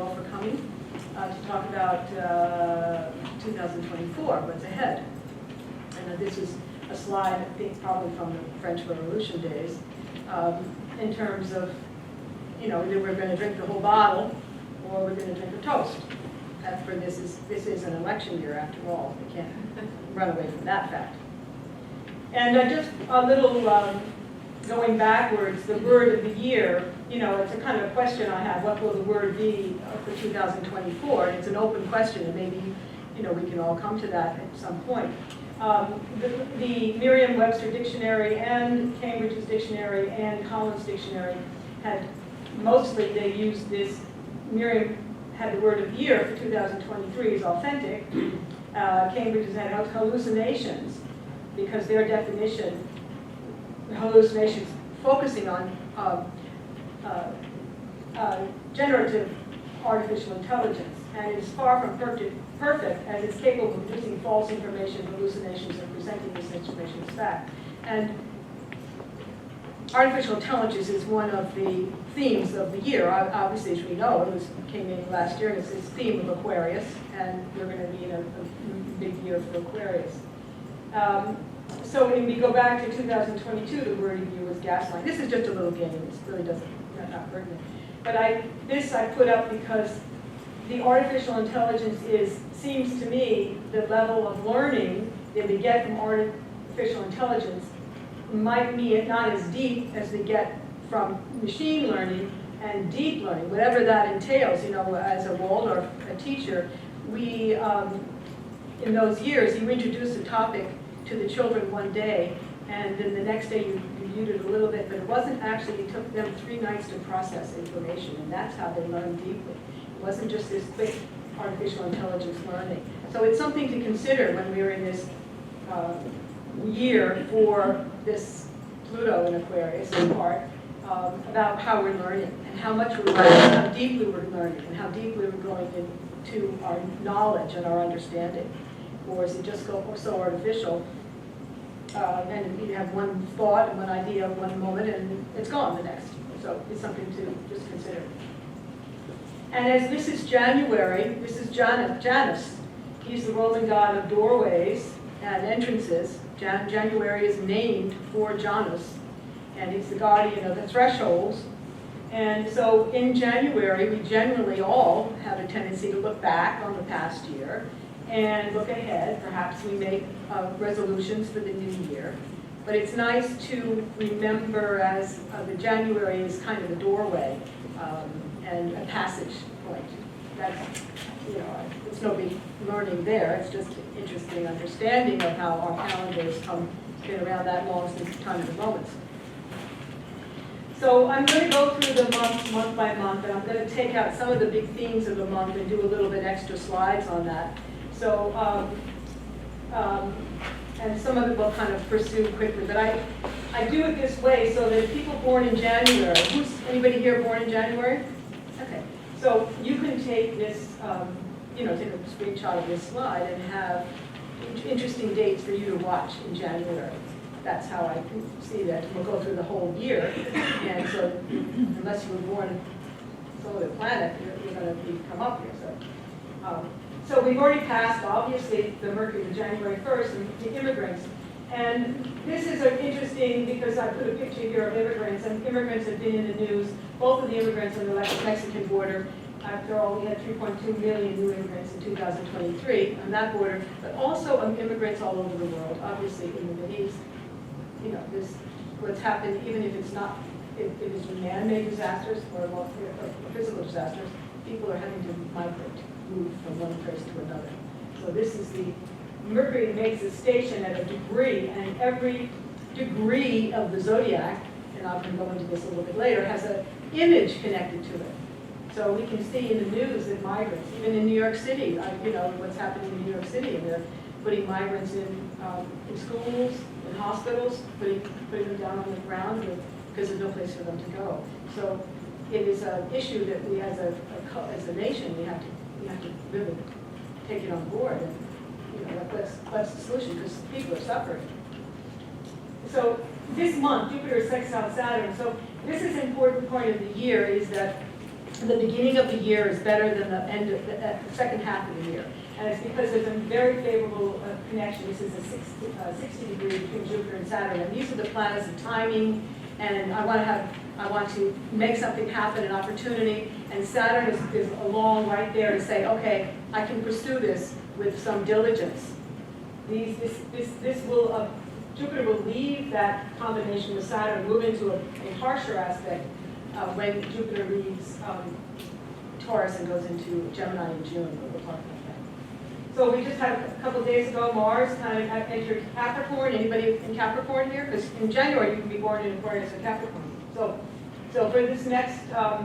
all for coming to talk about 2024, what's ahead. And this is a slide, I think, probably from the French Revolution days, in terms of, either we're going to drink the whole bottle or we're going to drink a toast. That's for this is an election year after all. We can't run away from that fact. And just a little going backwards, the word of the year, it's a kind of a question I have. What will the word be for 2024? And it's an open question, and maybe, we can all come to that at some point. The Merriam-Webster Dictionary and Cambridge's Dictionary and Collins Dictionary had, mostly they used this, Merriam had the word of the year for 2023 is authentic. Cambridge has had hallucinations, because their definition, hallucinations focusing on generative artificial intelligence, and is far from perfect as it's capable of producing false information, hallucinations, and presenting this information as fact. And artificial intelligence is one of the themes of the year. Obviously, as we know, it came in last year, and it's this theme of Aquarius, and we're going to be in a big year for Aquarius. So when we go back to 2022, the word of the year was gaslighting. This is just a little game. This really doesn't not hurt me. But this I put up because the artificial intelligence seems to me the level of learning that we get from artificial intelligence might be not as deep as we get from machine learning and deep learning, whatever that entails. As a Waldorf, a teacher, we in those years you introduced a topic to the children one day, and then the next day you reviewed it a little bit, but it wasn't actually, it took them 3 nights to process information, and that's how they learned deeply. It wasn't just this quick artificial intelligence learning. So it's something to consider when we're in this year for this Pluto in Aquarius in part, about how we're learning, and how much we're learning, how deeply we're learning, and how deeply we're going into our knowledge and our understanding. Or is it just so artificial, and you have one thought and one idea one moment, and it's gone the next. So it's something to just consider. And as this is January, this is Janus. He's the Roman god of doorways and entrances. January is named for Janus, and he's the guardian of the thresholds. And so in January, we generally all have a tendency to look back on the past year and look ahead. Perhaps we make resolutions for the new year. But it's nice to remember as the January is kind of a doorway and a passage point. That's, it's no big learning there. It's just interesting understanding of how our calendars been around that long since the time of the moments. So I'm going to go through the months, month by month, and I'm going to take out some of the big themes of the month and do a little bit extra slides on that. So, and some of it we'll kind of pursue quickly, but I do it this way so that people born in January, anybody here born in January? Okay, so you can take this, take a screenshot of this slide and have interesting dates for you to watch in January. That's how I see that. We'll go through the whole year, and so unless you were born some other planet, you're going to come up here. So we've already passed, obviously, the Mercury, the January 1st, and the immigrants. And this is interesting because I put a picture here of immigrants, and immigrants have been in the news. Both of the immigrants on the Mexican border. After all, we had 3.2 million new immigrants in 2023 on that border, but also immigrants all over the world, obviously in the Middle East. This what's happened, even if it's not, if it's man-made disasters or physical disasters, people are having to migrate, move from one place to another. So this is Mercury makes a station at a degree, and every degree of the zodiac, and I can go into this a little bit later, has an image connected to it. So we can see in the news that migrants, even in New York City, what's happening in New York City, and they're putting migrants in schools, in hospitals, putting them down on the ground because there's no place for them to go. So it is an issue that we, as a nation, we have to really take it on board, and that's the solution, because people are suffering. So this month, Jupiter sextile Saturn. So this is an important point of the year, is that the beginning of the year is better than the end of the second half of the year. And it's because there's a very favorable connection. This is a 60 degree between Jupiter and Saturn. And these are the planets of timing, and I want to make something happen, an opportunity. And Saturn is along right there to say, okay, I can pursue this with some diligence. This will, Jupiter will leave that combination with Saturn, move into a harsher aspect when Jupiter leaves Taurus and goes into Gemini in June. We'll talk about that. So we just had a couple of days ago, Mars kind of entered Capricorn. Anybody in Capricorn here? Because in January you can be born in Aquarius or Capricorn. So for this next, I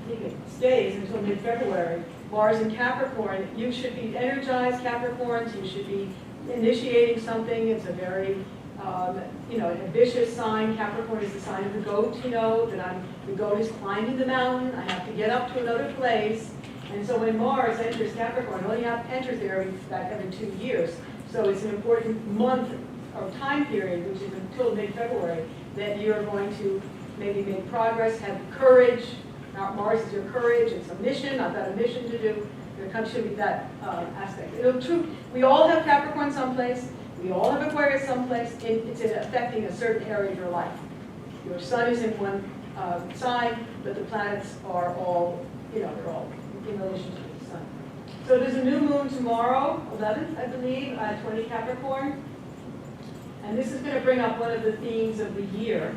think it stays until mid-February, Mars in Capricorn, you should be energized Capricorns. You should be initiating something. It's a very ambitious sign. Capricorn is the sign of the goat, that the goat is climbing the mountain. I have to get up to another place. And so when Mars enters Capricorn, only enters there every 2 years. So it's an important month or time period, which is until mid-February, that you're going to maybe make progress, have courage. Now, Mars is your courage. It's a mission. I've got a mission to do. There should be that aspect. We all have Capricorn someplace. We all have Aquarius someplace. It's affecting a certain area of your life. Your sun is in one sign, but the planets are all, they're all in relation to the sun. So there's a new moon tomorrow, 11th, I believe, 20 Capricorn. And this is going to bring up one of the themes of the year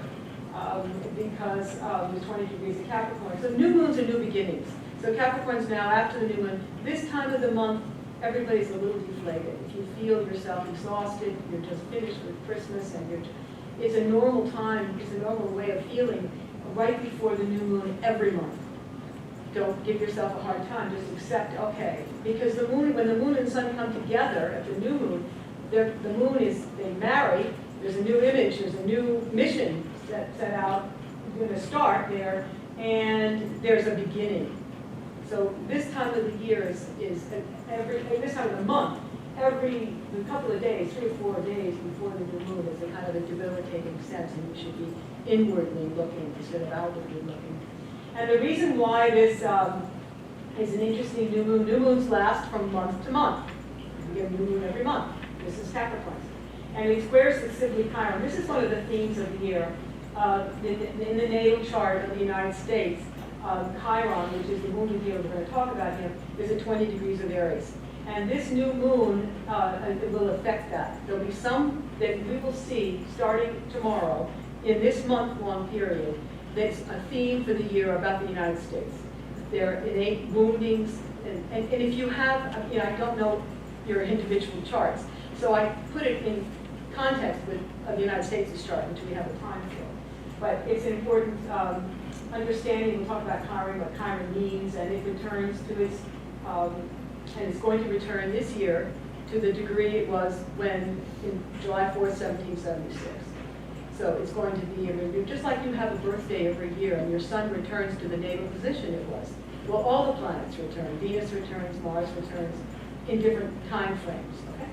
because of the 20 degrees of Capricorn. So new moons are new beginnings. So Capricorn's now after the new moon. This time of the month, everybody's a little deflated. If you feel yourself exhausted, you're just finished with Christmas, and it's a normal time, it's a normal way of feeling right before the new moon every month. Don't give yourself a hard time, just accept, okay. Because when the moon and sun come together at the new moon, the moon they marry, there's a new image, there's a new mission set out, going to start there, and there's a beginning. So this time of the year is this time of the month, every couple of days, 3 or 4 days before the new moon is a kind of a debilitating sense, and you should be inwardly looking instead of outwardly looking. And the reason why this is an interesting new moons last from month to month. We get a new moon every month. This is Capricorn. And it squares the Sibley Chiron. This is one of the themes of the year. In the natal chart of the United States, Chiron, which is the moon of the year we're going to talk about here, is at 20 degrees of Aries. And this new moon will affect that. There'll be some that we will see starting tomorrow in this month-long period that's a theme for the year about the United States. There are innate woundings, and if you have, I don't know your individual charts, so I put it in context with the United States' chart, which we have a time for. But it's an important understanding. We'll talk about Chiron, what Chiron means, and it returns to its, and it's going to return this year to the degree it was when, in July 4th, 1776. So it's going to be a review, just like you have a birthday every year and your sun returns to the natal position it was. Well, all the planets return. Venus returns, Mars returns in different time frames. Okay?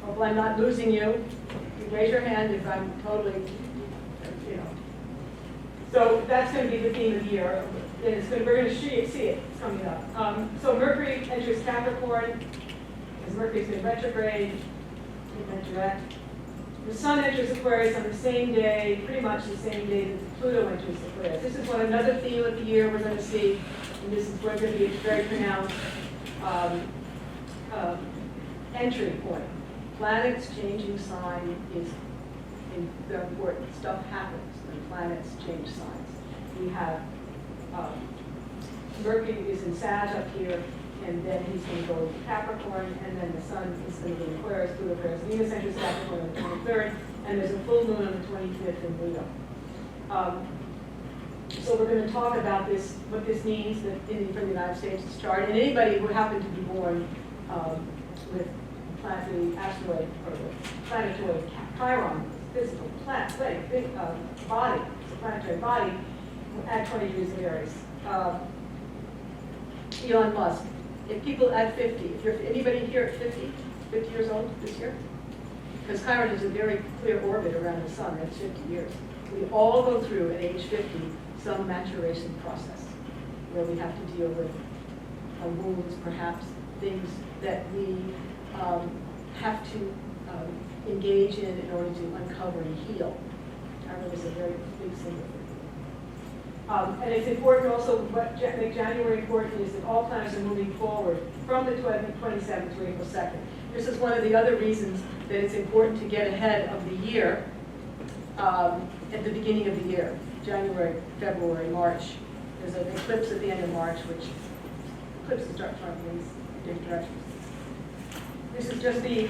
Hopefully I'm not losing you. Raise your hand if I'm totally, So that's going to be the theme of the year. And we're going to see it. It's coming up. So Mercury enters Capricorn, because Mercury's been retrograde, direct. The Sun enters Aquarius on the same day, pretty much the same day that Pluto enters Aquarius. This is another theme of the year we're going to see, and this is going to be a very pronounced entry point. Planets changing sign is very important. Stuff happens when planets change signs. We have Mercury is in Sag up here, and then he's going to go to Capricorn, and then the Sun is going to be in Aquarius, Pluto, Aquarius. Venus enters Capricorn on the 23rd, and there's a full moon on the 25th in Leo. So we're going to talk about this, what this means for the United States chart, and anybody who happened to be born with planetary asteroid or with planetary Chiron, physical body, it's a planetary body at 20 degrees of Aries. Elon Musk. If people at 50, if you're anybody here at 50 years old this year, because Chiron is a very clear orbit around the sun, that's 50 years. We all go through at age 50 some maturation process. where we have to deal with wounds, perhaps things that we have to engage in order to uncover and heal. Chiron is a very big symbol. And it's important also, what makes January important is that all planets are moving forward from the 27th to April 2nd. This is one of the other reasons that it's important to get ahead of the year at the beginning of the year, January, February, March. There's an eclipse at the end of March, which eclipses start traveling in different directions. This is just the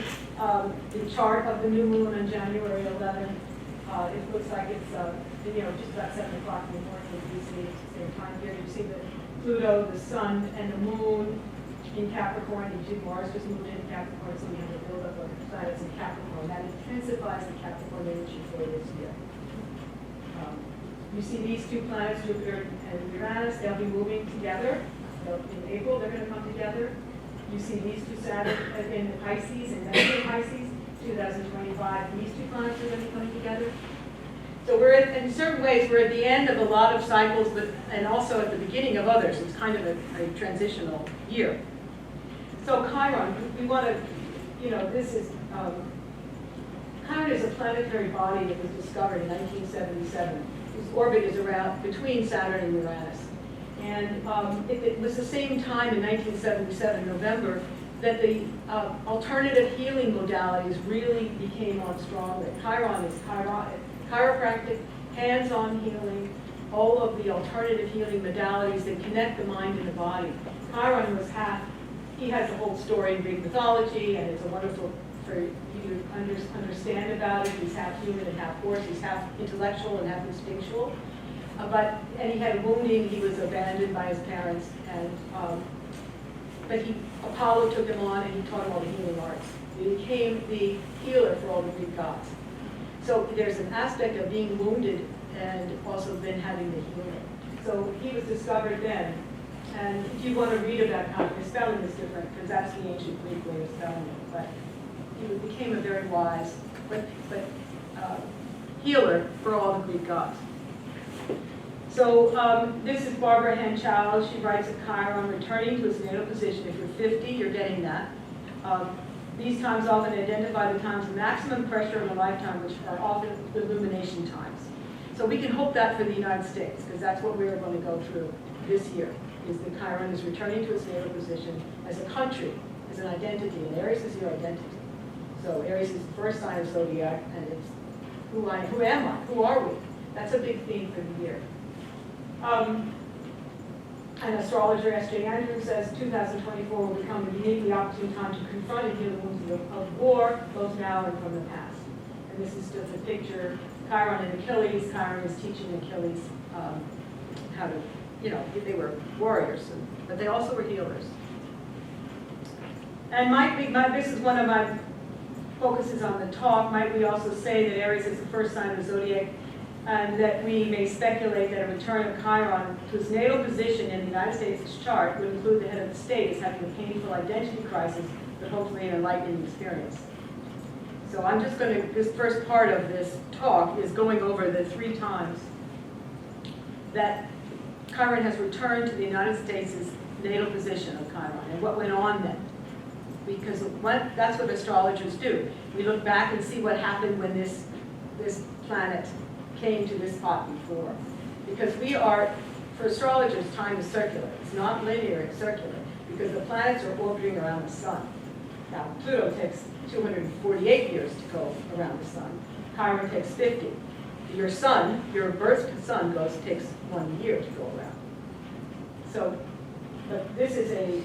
chart of the new moon on January 11th. It looks like it's just about 7 o'clock in the morning in DC, same time period. You see the Pluto, the Sun, and the Moon in Capricorn. You see Mars just moved into Capricorn, so we have a buildup of planets in Capricorn. That intensifies the Capricorn energy for this year. You see these two planets, Jupiter and Uranus, they'll be moving together. In April, they're going to come together. You see these two Saturn in Pisces and then in Pisces, 2025. These two planets are going to be coming together. So we're in certain ways, we're at the end of a lot of cycles, but and also at the beginning of others. It's kind of a transitional year. So Chiron, we want to, this is, Chiron is a planetary body that was discovered in 1977, whose orbit is around between Saturn and Uranus. And it was the same time in 1977, November, that the alternative healing modalities really became on strongly. Chiron is chiropractic, hands-on healing, all of the alternative healing modalities that connect the mind and the body. Chiron was he has a whole story in Greek mythology, and it's a wonderful for you to understand about it. He's half human and half horse. He's half intellectual and half instinctual. And he had a wounding. He was abandoned by his parents, but Apollo took him on and he taught him all the healing arts. He became the healer for all the Greek gods. So there's an aspect of being wounded and also then having the healing. So he was discovered then. And if you want to read about how the spelling is different, because that's the ancient Greek way of spelling it, but he became a very wise healer for all the Greek gods. So this is Barbara Henchow. She writes of Chiron returning to its natal position. If you're 50, you're getting that. These times often identify the times of maximum pressure in a lifetime, which are often illumination times. So we can hope that for the United States, because that's what we're going to go through this year, is that Chiron is returning to its natal position as a country, as an identity, and Aries is your identity. So Aries is the first sign of zodiac, and it's who am I? Who are we? That's a big theme for the year. An astrologer, S.J. Andrews, says 2024 will become a uniquely opportune time to confront and heal the wounds of war, both now and from the past. And this is just a picture, Chiron and Achilles. Chiron is teaching Achilles how to, they were warriors, but they also were healers. And this is one of my focuses on the talk. Might we also say that Aries is the first sign of the zodiac, and that we may speculate that a return of Chiron to its natal position in the United States' chart would include the head of the state as having a painful identity crisis, but hopefully an enlightening experience. So I'm just going to, this first part of this talk is going over the 3 times that Chiron has returned to the United States' natal position of Chiron, and what went on then. Because that's what astrologers do. We look back and see what happened when this planet came to this spot before. Because for astrologers, time is circular. It's not linear, it's circular. Because the planets are orbiting around the sun. Now, Pluto takes 248 years to go around the sun. Chiron takes 50. Your sun, your birth sun takes 1 year to go around. So, but this is the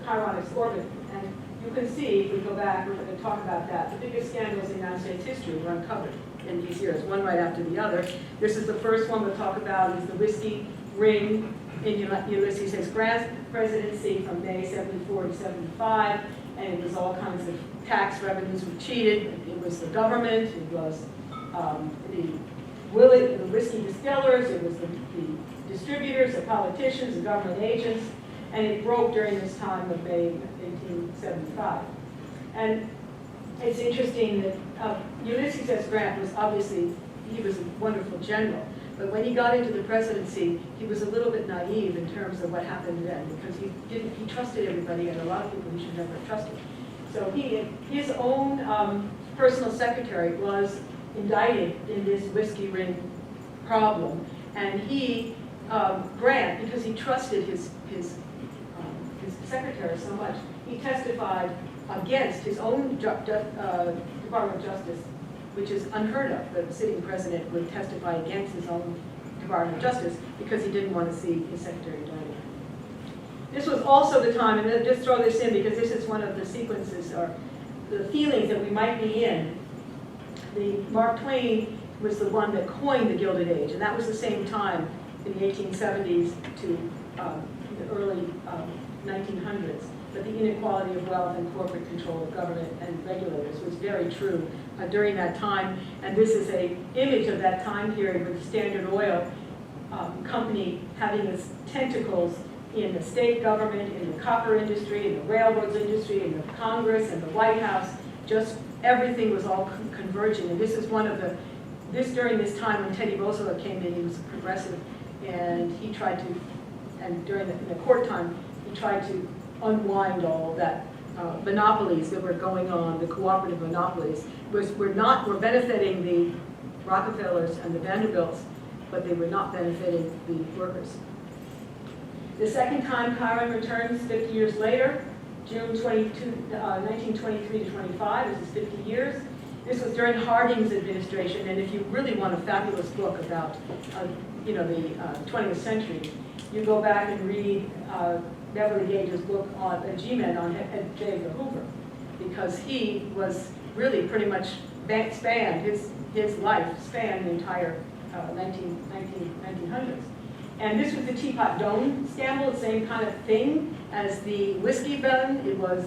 Chiron's orbit, and you can see, if we go back, we're going to talk about that. The biggest scandals in United States history were uncovered in these years, one right after the other. This is the first one we'll talk about, is the whiskey ring in Ulysses S. Grant's presidency from May 74 to 75, and it was all kinds of tax revenues were cheated. It was the government, it was the whiskey distillers, it was the distributors, the politicians, the government agents, and it broke during this time of May 1875. And it's interesting that Ulysses S. Grant was obviously, he was a wonderful general, But when he got into the presidency, he was a little bit naive in terms of what happened then, because he trusted everybody, and a lot of people he should never have trusted. So his own personal secretary was indicted in this whiskey ring problem, and he, Grant, because he trusted his secretary so much, he testified against his own Department of Justice, which is unheard of, that the sitting president would testify against his own Department of Justice because he didn't want to see his secretary indicted. This was also the time, and just throw this in because this is one of the sequences or the feelings that we might be in. Mark Twain was the one that coined the Gilded Age, and that was the same time in the 1870s to the early 1900s. But the inequality of wealth and corporate control of government and regulators was very true during that time. And this is an image of that time period with Standard Oil company having its tentacles in the state government, in the copper industry, in the railroads industry, in the Congress, and the White House. Just everything was all converging. And this is one of during this time when Teddy Roosevelt came in, he was progressive, and he tried to, and during the court time, he tried to unwind all that monopolies that were going on, the cooperative monopolies. Were benefiting the Rockefellers and the Vanderbilts, but they were not benefiting the workers. The second time Chiron returns 50 years later, June 1923 to 25, this is 50 years. This was during Harding's administration, and if you really want a fabulous book about the 20th century, you go back and read Beverly Gage's book on G-Men on J. Edgar Hoover, because he was really pretty much his life spanned the entire 1900s. And this was the Teapot Dome scandal, the same kind of thing as the whiskey bun. It was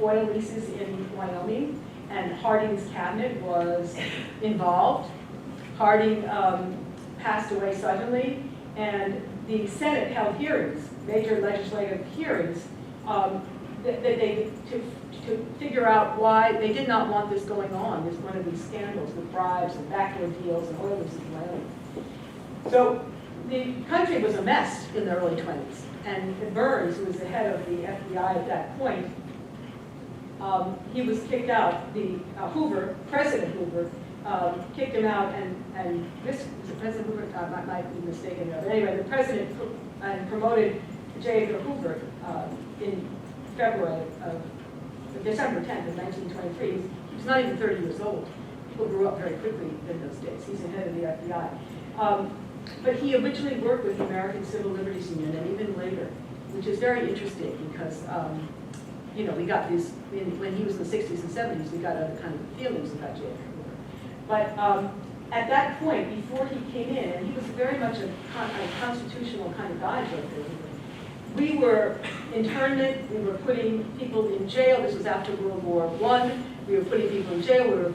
oil leases in Wyoming, and Harding's cabinet was involved. Harding passed away suddenly, and the Senate held hearings, major legislative hearings, to figure out why they did not want this going on. This one of these scandals with bribes and backdoor deals and oil leases in Wyoming. So the country was a mess in the early 20s, and Burns, who was the head of the FBI at that point, he was kicked out. President Hoover, kicked him out, and this was President Hoover, I might be mistaken there, but anyway, the president promoted J. Edgar Hoover in December 10th of 1923. He was not even 30 years old. People grew up very quickly in those days. He's the head of the FBI. But he originally worked with the American Civil Liberties Union, and even later, which is very interesting because, we got these, when he was in the 60s and 70s, we got other kind of feelings about J. Edgar Hoover. But at that point, before he came in, and he was very much a constitutional kind of guy, J. Edgar Hoover, we were internment, we were putting people in jail. This was after World War I. We were putting people in jail, we were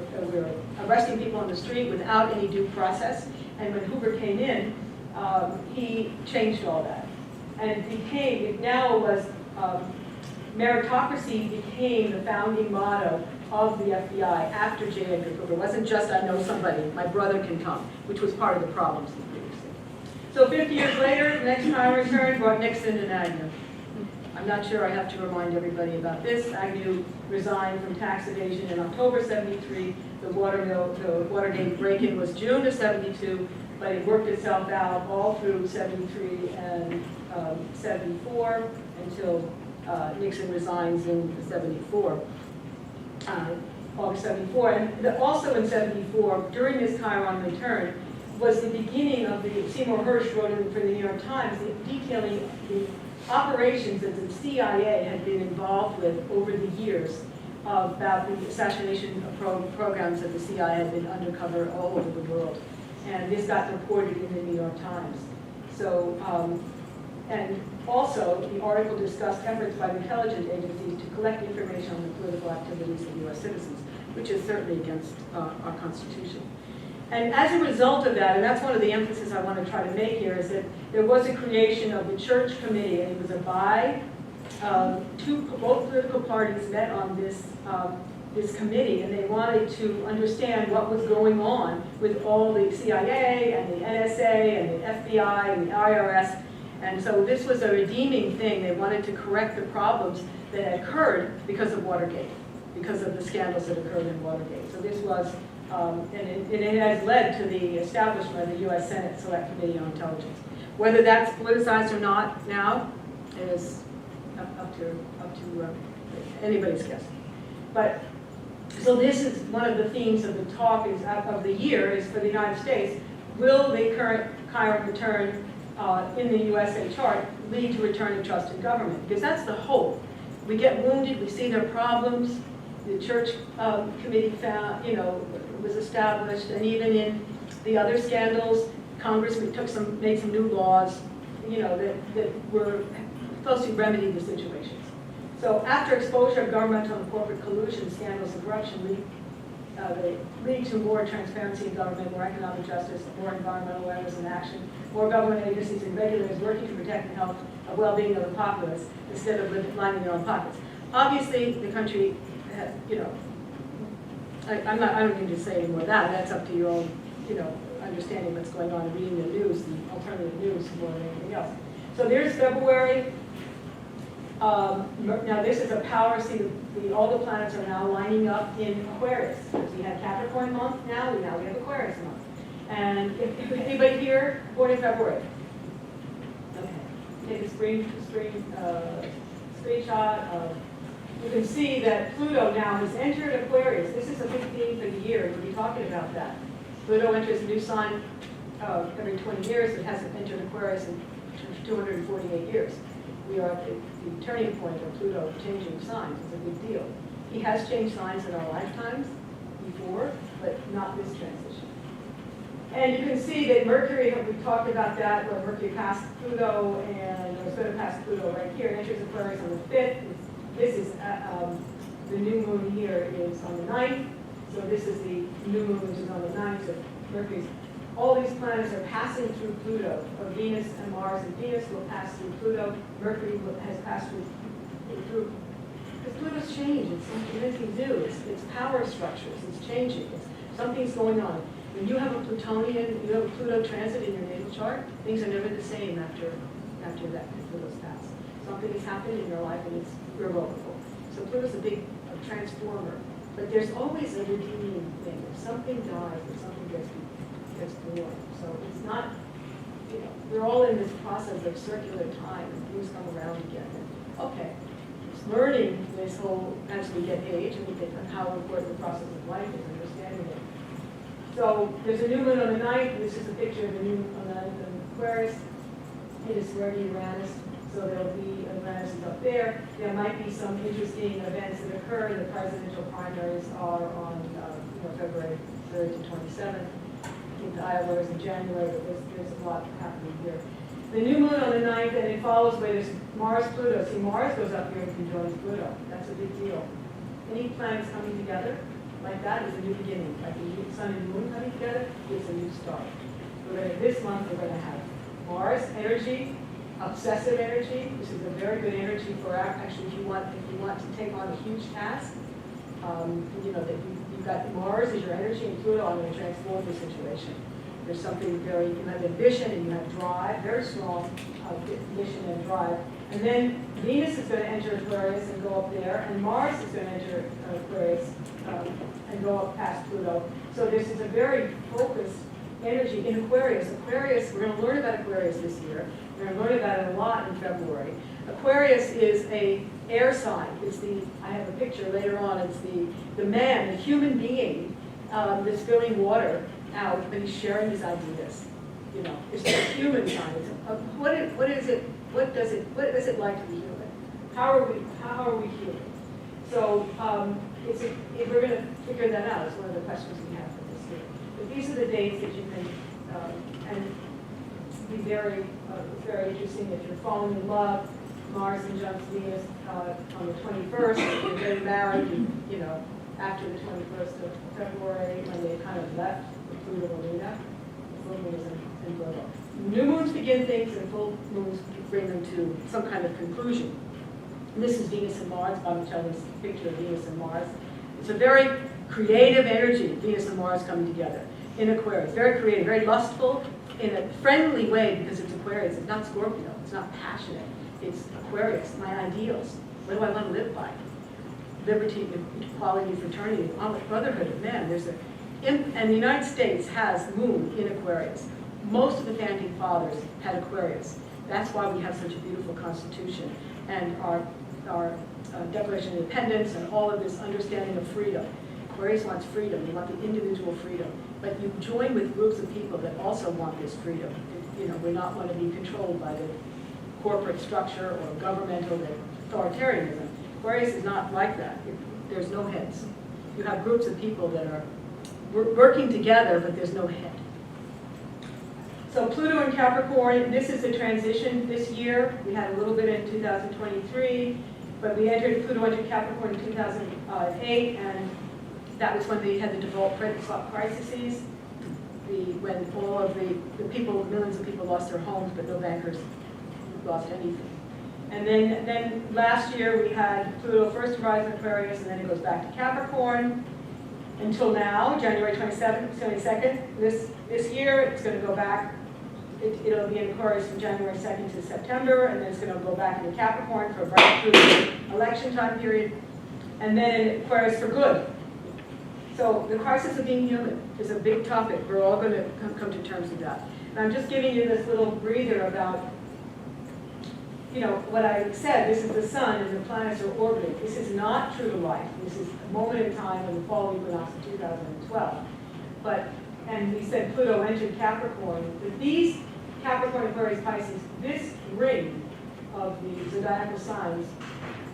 arresting people on the street without any due process. And when Hoover came in, he changed all that. And meritocracy became the founding motto of the FBI after J. Edgar Hoover. It wasn't just, I know somebody, my brother can come, which was part of the problems. So 50 years later, the next time return brought Nixon and Agnew. I'm not sure I have to remind everybody about this. Agnew resigned from tax evasion in October '73. The Watergate break-in was June of '72, but it worked itself out all through '73 and '74 until Nixon resigns in '74, August '74. And also in '74, during this Chiron return, was the beginning of Seymour Hersh wrote for the New York Times, detailing the operations that the CIA had been involved with over the years about the assassination programs that the CIA had been undercover all over the world. And this got reported in the New York Times. So, and also the article discussed efforts by the intelligence agencies to collect information on the political activities of U.S. citizens, which is certainly against our Constitution. And as a result of that, and that's one of the emphasis I want to try to make here, is that there was a creation of the Church Committee, and it was both political parties met on this this committee, and they wanted to understand what was going on with all the CIA and the NSA and the FBI and the IRS. And so this was a redeeming thing. They wanted to correct the problems that had occurred because of Watergate, because of the scandals that occurred in Watergate. So this was, and it has led to the establishment of the U.S. Senate Select Committee on Intelligence. Whether that's politicized or not now is up to anybody's guess. But so this is one of the themes of the talk of the year is for the United States. Will the current return in the USA chart lead to return of trust in government? Because that's the hope. We get wounded, we see their problems. The church committee found, was established, and even in the other scandals, Congress made some new laws, that were supposed to remedy the situations. So after exposure of governmental and corporate collusion, scandals, and corruption they lead to more transparency in government, more economic justice, more environmental awareness and action, more government agencies and regulators working to protect the health and well-being of the populace instead of lining their own pockets. Obviously, the country, I don't need to say any more of that. That's up to your own, understanding what's going on and reading the news, the alternative news more than anything else. So there's February. Now this is a power, see all the planets are now lining up in Aquarius. We had Capricorn month now we have Aquarius month. And if anybody here born in February? Okay, take a screenshot. You can see that Pluto now has entered Aquarius. This is a big theme for the year. We'll be talking about that. Pluto enters a new sign every 20 years. It hasn't entered Aquarius in 248 years. We are at the turning point of Pluto changing signs. It's a big deal. He has changed signs in our lifetimes before, but not this transition. And you can see that Mercury, we talked about that, where Mercury passed Pluto, and it's going to pass Pluto right here. It enters Aquarius on the 5th. This is, the new moon here is on the 9th. So this is the new moon, which is on the 9th. So Mercury's, all these planets are passing through Pluto, or Venus and Mars, and Venus will pass through Pluto. Mercury has passed through, because Pluto's changed. It's anything new. It's power structures. It's changing. Something's going on. When you have a Plutonian, you have a Pluto transit in your natal chart, things are never the same after that Pluto's passed. Something has happened in your life and it's irrevocable. So Pluto's a big transformer. But there's always a redeeming thing. If something dies, if something gets born. So it's not, we're all in this process of circular time and things come around again. And, okay, it's learning this whole, as we get age and we get how important the process of life is, understanding it. So there's a new moon on the 9th. This is a picture of the new moon on the 9th in Aquarius. It is square to Uranus, so there'll be Uranus is up there. There might be some interesting events that occur. The presidential primaries are on February 3rd to 27th. I think the Iowa is in January, but there's a lot happening here. The new moon on the 9th, and it follows where there's Mars-Pluto. See, Mars goes up here and conjoins Pluto. That's a big deal. Any planets coming together like that is a new beginning. Like the sun and moon coming together, it's a new start. This month we're going to have Mars energy, obsessive energy, which is a very good energy for actually if you want to take on a huge task. That you've got Mars as your energy and Pluto, I'm going to transform the situation. There's something very, you have ambition and you have drive, very strong ambition and drive. And then Venus is going to enter Aquarius and go up there, and Mars is going to enter Aquarius and go up past Pluto. So this is a very focused energy in Aquarius. Aquarius, we're going to learn about Aquarius this year. We're going to learn about it a lot in February. Aquarius is a air sign. I have a picture later on. It's the man, the human being that's filling water out, but he's sharing his ideas. It's a human sign. What is it like to be human? How are we human? So if we're going to figure that out, it's one of the questions we have for this year. But these are the dates that you can and be very interesting if you're falling in love. Mars conjuncts Venus on the 21st. If you're getting married, after the 21st of February, when they kind of left the Pluto arena. Full moon is in Virgo. New moons begin things, and full moons bring them to some kind of conclusion. And this is Venus and Mars, Botticelli's picture of Venus and Mars. It's a very creative energy, Venus and Mars coming together in Aquarius. Very creative, very lustful, in a friendly way because it's Aquarius. It's not Scorpio. It's not passionate. It's Aquarius, my ideals. What do I want to live by? Liberty, equality, fraternity, brotherhood of men. And the United States has Moon in Aquarius. Most of the founding fathers had Aquarius. That's why we have such a beautiful Constitution and our Declaration of Independence and all of this understanding of freedom. Aquarius wants freedom. They want the individual freedom. But you join with groups of people that also want this freedom. You know, we not want to be controlled by the corporate structure or governmental authoritarianism. Aquarius is not like that. There's no heads. You have groups of people that are working together, but there's no head. So Pluto in Capricorn, this is the transition this year. We had a little bit in 2023, but Pluto entered Capricorn in 2008, and that was when they had the default credit swap crises, when all of the people, millions of people lost their homes, but no bankers lost anything. And then last year we had Pluto first arrives in Aquarius, and then it goes back to Capricorn until now, January 22nd. This year it's going to go back. It'll be in Aquarius from January 2nd to September, and then it's going to go back into Capricorn for right through the election time period, and then in Aquarius for good. So the crisis of being human is a big topic. We're all going to come to terms with that. And I'm just giving you this little breather about, you know, what I said. This is the sun and the planets are orbiting. This is not true to life. This is a moment in time in the fall equinox of 2012. And we said Pluto entered Capricorn. But these Capricorn, Aquarius, Pisces, this ring of the zodiacal signs,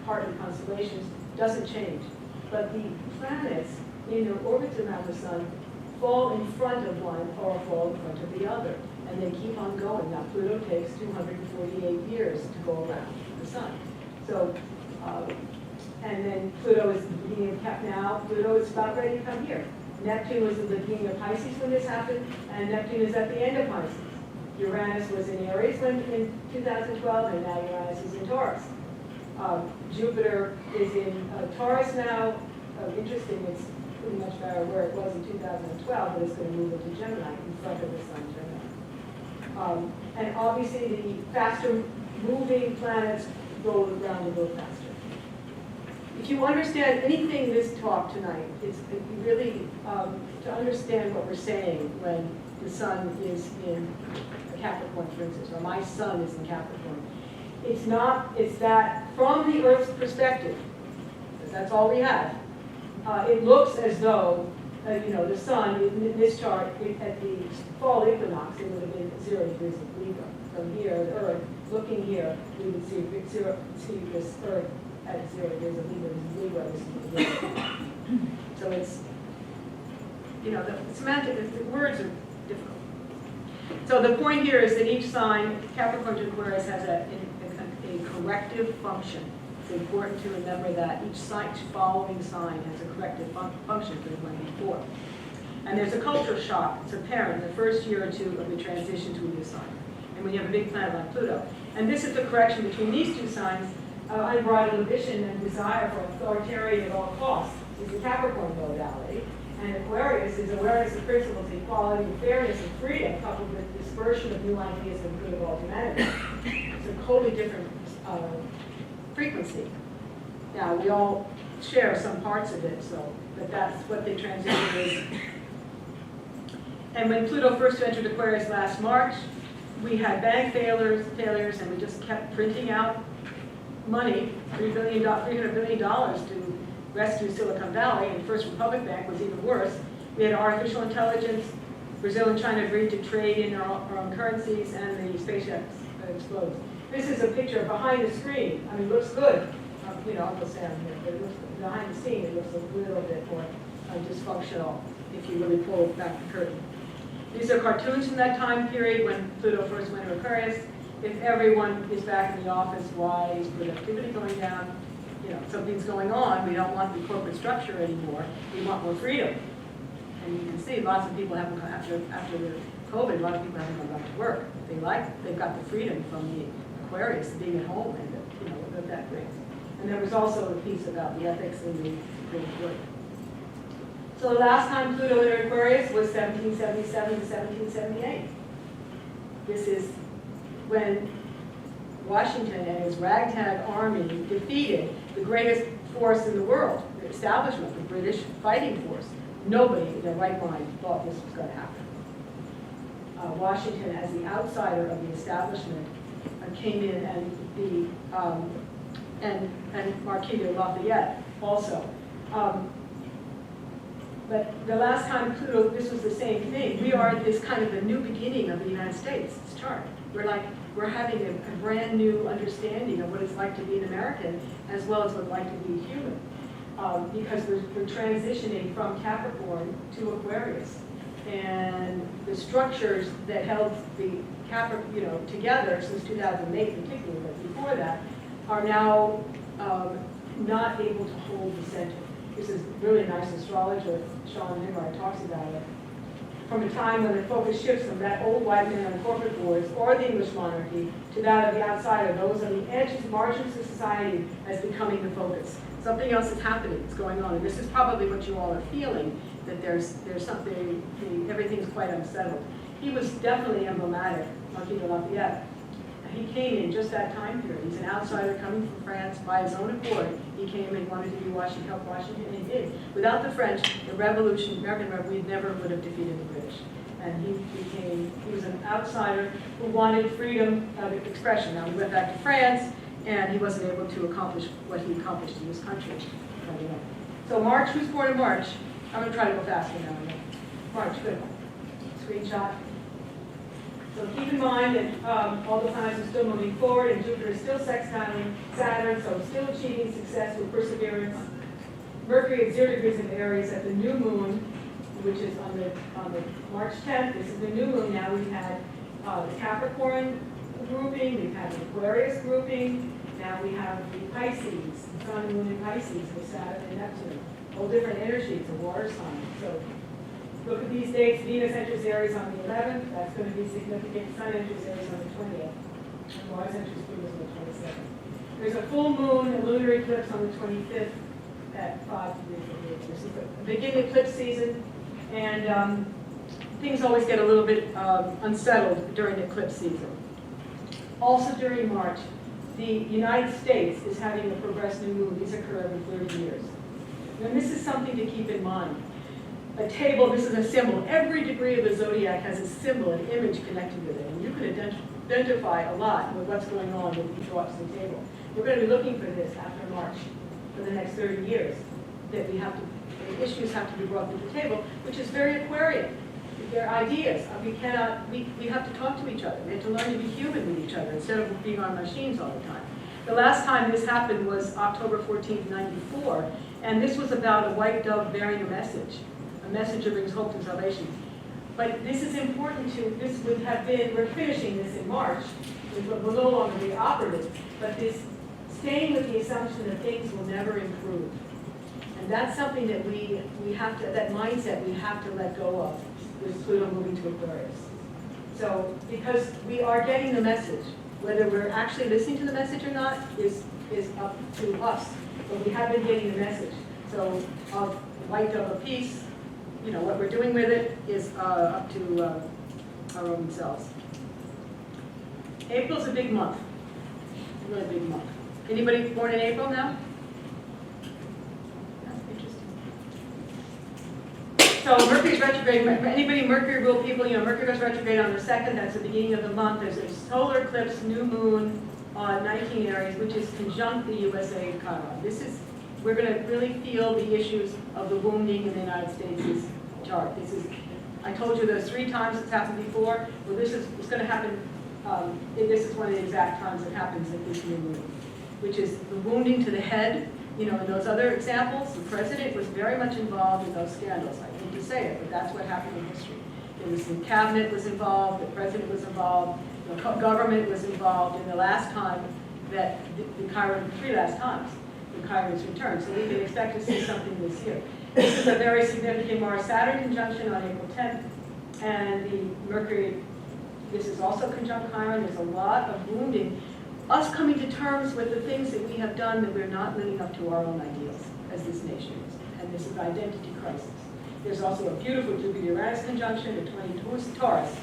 partly constellations, doesn't change. But the planets in their orbits around the sun fall in front of one or fall in front of the other. And they keep on going. Now Pluto takes 248 years to go around the sun. So, and then Pluto is the beginning of now. Pluto is about ready to come here. Neptune was at the beginning of Pisces when this happened, and Neptune is at the end of Pisces. Uranus was in Aries in 2012, and now Uranus is in Taurus. Jupiter is in Taurus now. Interesting, it's pretty much where it was in 2012, but it's going to move into Gemini in front of the sun, Gemini. And obviously the faster moving planets go around a little faster. If you understand anything in this talk tonight, it's really to understand what we're saying when the sun is in Capricorn, for instance, or my sun is in Capricorn. It's that from the Earth's perspective, because that's all we have, it looks as though, the sun, in this chart, at the fall equinox, it would have been 0 degrees of Libra. From here, the Earth, looking here, we would see this Earth at 0 degrees of Libra. This is Libra. So it's, the semantic, the words are difficult. So the point here is that each sign, Capricorn to Aquarius, has a corrective function. It's important to remember that each following sign has a corrective function for the one before. And there's a culture shock. It's apparent the first year or two of the transition to a new sign. And when you have a big planet like Pluto. And this is the correction between these two signs. Unbridled ambition and desire for authoritarian at all costs is the Capricorn modality. And Aquarius is awareness of principles, equality, fairness, and freedom, coupled with dispersion of new ideas for the good of all humanity. It's a totally different frequency. Now, we all share some parts of it, but that's what the transition is. And when Pluto first entered Aquarius last March, we had bank failures, and we just kept printing out money, $300 billion to rescue Silicon Valley, and First Republic Bank was even worse. We had artificial intelligence. Brazil and China agreed to trade in our own currencies, and the spaceship explodes. This is a picture behind the screen. I mean, it looks good. Uncle Sam here, but it looks, behind the scene, it looks a little bit more dysfunctional if you really pull back the curtain. These are cartoons from that time period when Pluto first went to Aquarius. If everyone is back in the office, why is productivity going down? Something's going on. We don't want the corporate structure anymore. We want more freedom. And you can see lots of people haven't, after the COVID, a lot of people haven't gone back to work. They've got the freedom from the Aquarius, being at home, and what that brings. And there was also a piece about the ethics and the Supreme Court. So the last time Pluto entered Aquarius was 1777 to 1778. This is when Washington and his ragtag army defeated the greatest force in the world, the establishment, the British fighting force. Nobody in their right mind thought this was going to happen. Washington, as the outsider of the establishment, came in, and Marquis de Lafayette also. But the last time Pluto, this was the same thing. We are at this kind of a new beginning of the United States, this chart. We're having a brand new understanding of what it's like to be an American, as well as what it's like to be human. Because we're transitioning from Capricorn to Aquarius. And the structures that held the Capricorn, together since 2008 particularly, but before that, are now not able to hold the center. This is really a nice astrologer, Sean Nimrod, talks about it. From a time when the focus shifts from that old white man on corporate boards or the English monarchy to that of the outsider, those on the edges, margins of society, as becoming the focus. Something else is happening, it's going on, and this is probably what you all are feeling, that there's something, everything's quite unsettled. He was definitely emblematic, Marquis de Lafayette. He came in just that time period. He's an outsider coming from France by his own accord. He came and wanted to do Washington, help Washington, and he did. Without the French, the Revolution, American Revolution, we never would have defeated the British. And he was an outsider who wanted freedom of expression. Now, he went back to France, and he wasn't able to accomplish what he accomplished in this country. So March, who's born in March? I'm going to try to go faster now. March, good. Screenshot. So keep in mind that all the planets are still moving forward, and Jupiter is still sextiling Saturn, so still achieving success with perseverance. Mercury at 0 degrees of Aries at the new moon, which is on the March 10th. This is the new moon now. We've had the Capricorn grouping, we've had the Aquarius grouping, now we have the Pisces, the Sun and Moon in Pisces with Saturn and Neptune. All different energies, a water sign. So look at these dates. Venus enters Aries on the 11th. That's going to be significant. Sun enters Aries on the 20th. And Mars enters Venus on the 27th. There's a full moon, a lunar eclipse on the 25th at 5 degrees of Aries. This is the beginning eclipse season, and things always get a little bit unsettled during the eclipse season. Also during March, the United States is having a progressed new moon. These occur every 30 years. And this is something to keep in mind. A table, this is a symbol. Every degree of the zodiac has a symbol, an image connected with it. And you can identify a lot with what's going on when you draw up the table. We're going to be looking for this after March for the next 30 years. That we have to, the issues have to be brought to the table, which is very Aquarian. They're ideas. We have to talk to each other. We have to learn to be human with each other instead of being on machines all the time. The last time this happened was October 14th, 94, and this was about a white dove bearing a message that brings hope and salvation. But this is important this would have been, we're finishing this in March, it will no longer be operative, but this staying with the assumption that things will never improve. And that's something that we have to, that mindset we have to let go of with Pluto moving to Aquarius. So, because we are getting the message, whether we're actually listening to the message or not is up to us, but we have been getting the message. So, of white dove of peace, what we're doing with it is up to our own selves. April's a big month, a really big month. Anybody born in April now? So Mercury's retrograde, anybody Mercury ruled people, Mercury goes retrograde on the 2nd, that's the beginning of the month. There's a solar eclipse, new moon on 19 Aries, which is conjunct the USA and Chiron. We're going to really feel the issues of the wounding in the United States' chart. I told you there's 3 times it's happened before. Well, it's going to happen, this is one of the exact times it happens at this new moon, which is the wounding to the head. In those other examples, the president was very much involved in those scandals. I hate to say it, but that's what happened in history. The cabinet was involved, the president was involved, the government was involved in the last time that the Chiron, 3 last times, the Chiron's returned. So we can expect to see something this year. This is a very significant Mars-Saturn conjunction on April 10th, and the Mercury, this is also conjunct Chiron. There's a lot of wounding. Us coming to terms with the things that we have done that we're not living up to our own ideals as this nation is. And this is an identity crisis. There's also a beautiful Jupiter-Uranus conjunction at 22. Who's Taurus?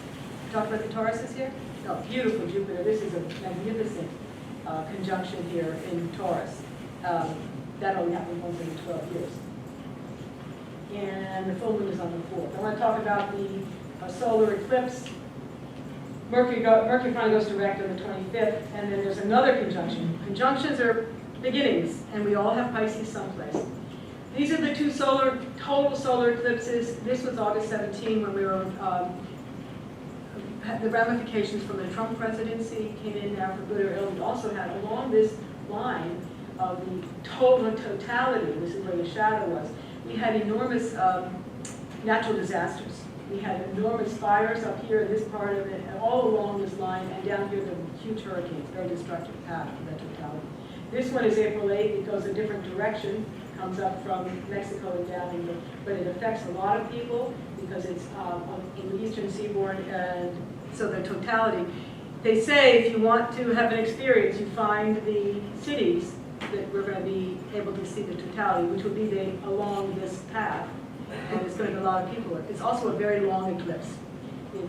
Talk about the Tauruses here? No, beautiful Jupiter. This is a magnificent conjunction here in Taurus. That only happens once every 12 years. And the full moon is on the 4th. I want to talk about the solar eclipse. Mercury finally goes direct on the 25th, and then there's another conjunction. Conjunctions are beginnings, and we all have Pisces someplace. These are the two total solar eclipses. This was August 17 when we were, the ramifications from the Trump presidency came in now for good or ill. We also had along this line of the totality, this is where the shadow was, we had enormous natural disasters. We had enormous fires up here in this part of it, and all along this line, and down here the huge hurricanes, very destructive path of that totality. This one is April 8th. It goes a different direction, comes up from Mexico and down, but it affects a lot of people because it's in the eastern seaboard, and so the totality. They say if you want to have an experience, you find the cities that we're going to be able to see the totality, which would be along this path. And it's going to be a lot of people. It's also a very long eclipse. It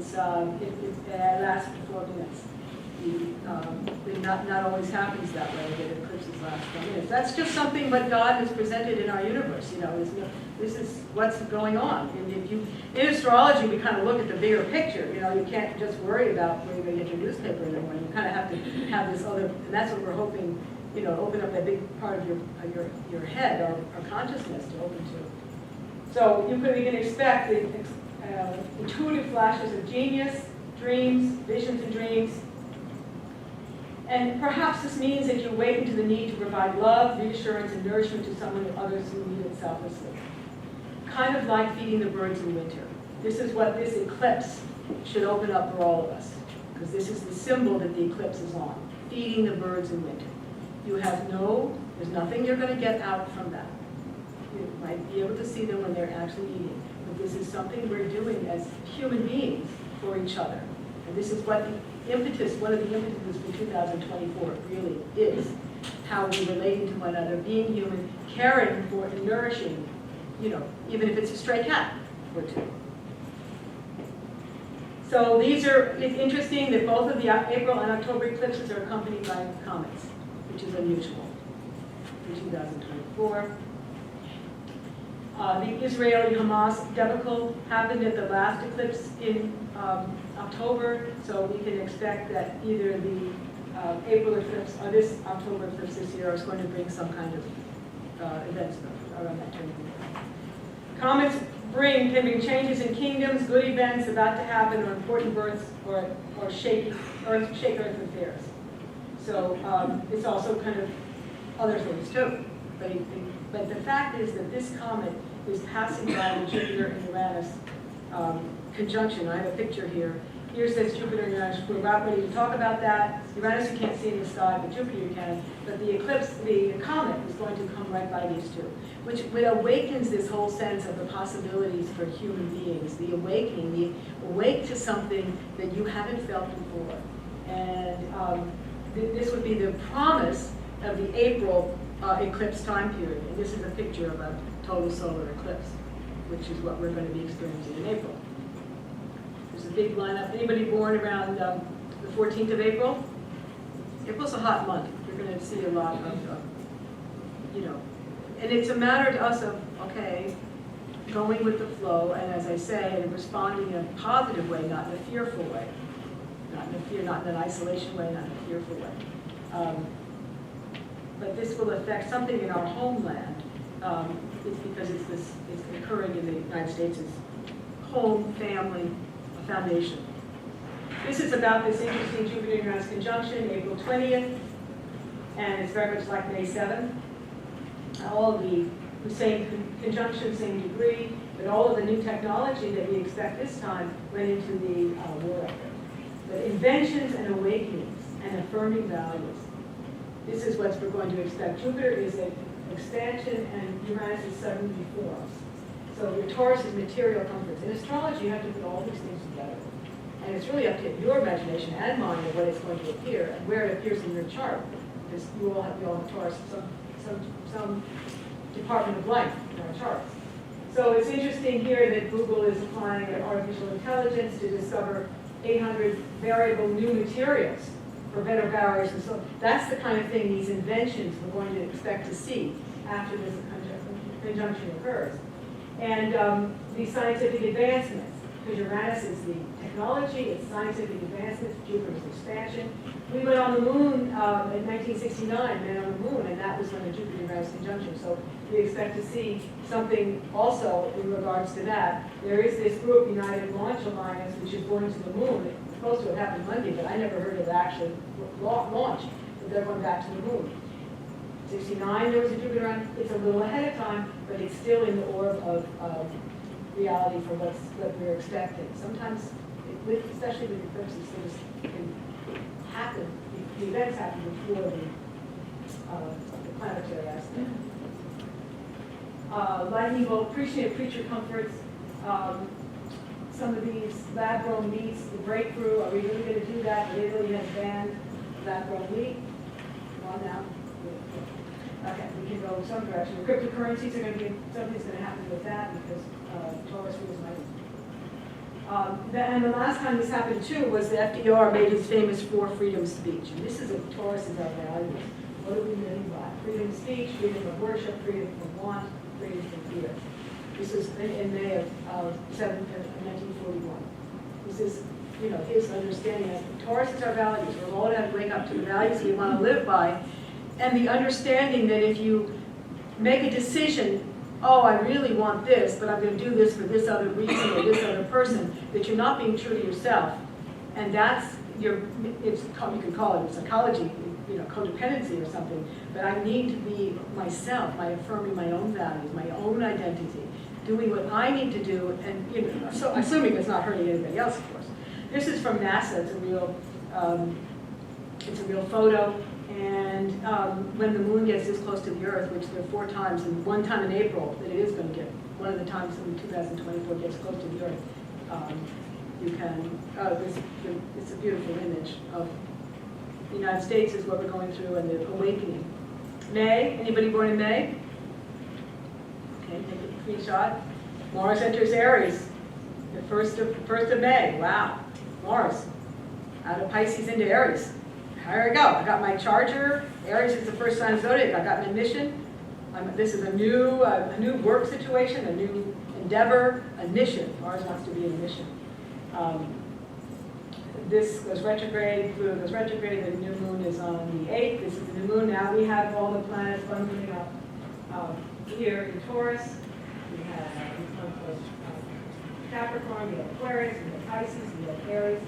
lasts for 4 minutes. It not always happens that way, that eclipses last 4 minutes. That's just something what God has presented in our universe. This is what's going on. And in astrology, we kind of look at the bigger picture. You can't just worry about where you're going to get your newspaper in the morning. You kind of have to have this other, and that's what we're hoping, open up that big part of your head, our consciousness to open to. So we can expect the intuitive flashes of genius, dreams, visions and dreams. And perhaps this means that you awaken to the need to provide love, reassurance, and nourishment to someone or others who need it selflessly. Kind of like feeding the birds in winter. This is what this eclipse should open up for all of us, because this is the symbol that the eclipse is on, feeding the birds in winter. There's nothing you're going to get out from that. You might be able to see them when they're actually eating. But this is something we're doing as human beings for each other. And this is what one of the impetuses for 2024 really is. How we relate to one another, being human, caring for and nourishing, even if it's a stray cat or two. So it's interesting that both of the April and October eclipses are accompanied by comets, which is unusual in 2024. The Israeli-Hamas debacle happened at the last eclipse in October, so we can expect that either the April eclipse or this October eclipse this year is going to bring some kind of events around that time. Comets can bring changes in kingdoms, good events about to happen, or important births, or shake earth affairs. So it's also kind of other things too. But the fact is that this comet is passing by the Jupiter and Uranus conjunction. I have a picture here. Here says Jupiter and Uranus. We're about ready to talk about that. Uranus you can't see in the sky, but Jupiter you can. But the eclipse, the comet is going to come right by these two, which awakens this whole sense of the possibilities for human beings, the awakening, the awake to something that you haven't felt before. And this would be the promise of the April eclipse time period. And this is a picture of a total solar eclipse, which is what we're going to be experiencing in April. There's a big lineup. Anybody born around the 14th of April? April's a hot month. You're going to see a lot of, and it's a matter to us of, okay, going with the flow, and as I say, and responding in a positive way, not in a fearful way. Not in an isolation way, not in a fearful way. But this will affect something in our homeland. It's because it's occurring in the United States' home, family, foundation. This is about this interesting Jupiter-Uranus conjunction, April 20th, and it's very much like May 7th. All of the same conjunction, same degree, but all of the new technology that we expect this time went into the war effort. But inventions and awakenings and affirming values. This is what we're going to expect. Jupiter is an expansion and Uranus is sudden reforms. So your Taurus is material comforts. In astrology, you have to put all these things together. And it's really up to your imagination and mine of what it's going to appear and where it appears in your chart. Because we all have Taurus, some department of life in our charts. So it's interesting here that Google is applying artificial intelligence to discover 800 variable new materials for better barriers. And so that's the kind of thing, these inventions we're going to expect to see after this conjunction occurs. And these scientific advancements, because Uranus is the technology, it's scientific advancements, Jupiter's expansion. We went on the moon in 1969, men on the moon, and that was when the Jupiter-Uranus conjunction. So we expect to see something also in regards to that. There is this group, United Launch Alliance, which is going to the moon. It's supposed to have happened Monday, but I never heard of actually launch, but they're going back to the moon. 69, there was a Jupiter, it's a little ahead of time, but it's still in the orb of reality for what we're expecting. Sometimes, especially with eclipses, things can happen, the events happen before the planetary aspect. Lightning bolt, appreciate creature comforts. Some of these lab-grown meats, the breakthrough, are we really going to do that? Italy has banned lab-grown meat. Come on now. Okay, we can go in some direction. Cryptocurrencies are going to be, something's going to happen with that because Taurus rules money. And the last time this happened too was the FDR made his famous 4 freedom speech. And this is a Taurus is our values. What do we mean by freedom of speech, freedom of worship, freedom from want, freedom from fear? This is in May of 1941. This is, you know, his understanding of Taurus is our values. We're all going to wake up to the values we want to live by. And the understanding that if you make a decision, oh, I really want this, but I'm going to do this for this other reason or this other person, that you're not being true to yourself. And that's your, you can call it psychology, you know, codependency or something, but I need to be myself, my affirming my own values, my own identity, doing what I need to do, and, you know, so assuming it's not hurting anybody else, of course. This is from NASA, it's a real photo. And when the moon gets this close to the Earth, which there are 4 times, and 1 time in April that it is going to get, one of the times in 2024 gets close to the Earth, you can, it's a beautiful image of the United States is what we're going through and the awakening. May, anybody born in May? Okay, take a screenshot. Mars enters Aries, the 1st of May, wow. Mars, out of Pisces into Aries. There we go. I got my charger. Aries is the first sign of zodiac. I got my mission. This is a new work situation, a new endeavor, a mission. Mars wants to be in a mission. This goes retrograde. Pluto goes retrograde. The new moon is on the 8th. This is the new moon. Now we have all the planets bundling up here in Taurus. We have Capricorn. We have Aquarius. We have Pisces. We have Aries.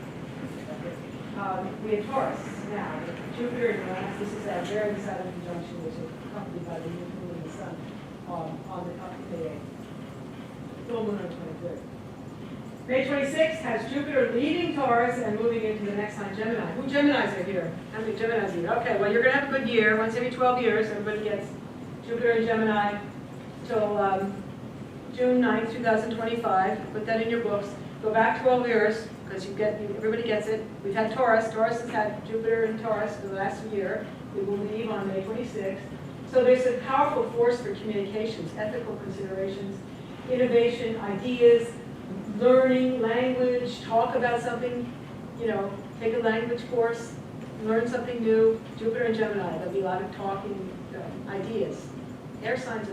We have Taurus now. Jupiter and Uranus. This is our very decided conjunction, which is accompanied by the new moon and the sun on the 8th. Full moon on the 23rd. May 26th has Jupiter leaving Taurus and moving into the next sign, Gemini. Who Geminis are here? How many Geminis are here? Okay, well, you're going to have a good year. Once every 12 years, everybody gets Jupiter and Gemini till June 9th, 2025. Put that in your books. Go back 12 years. Because everybody gets it. We've had Taurus. Taurus has had Jupiter and Taurus for the last year. We will leave on May 26th. So there's a powerful force for communications, ethical considerations, innovation, ideas, learning, language, talk about something, you know, take a language course, learn something new. Jupiter and Gemini, there'll be a lot of talking, ideas. Air signs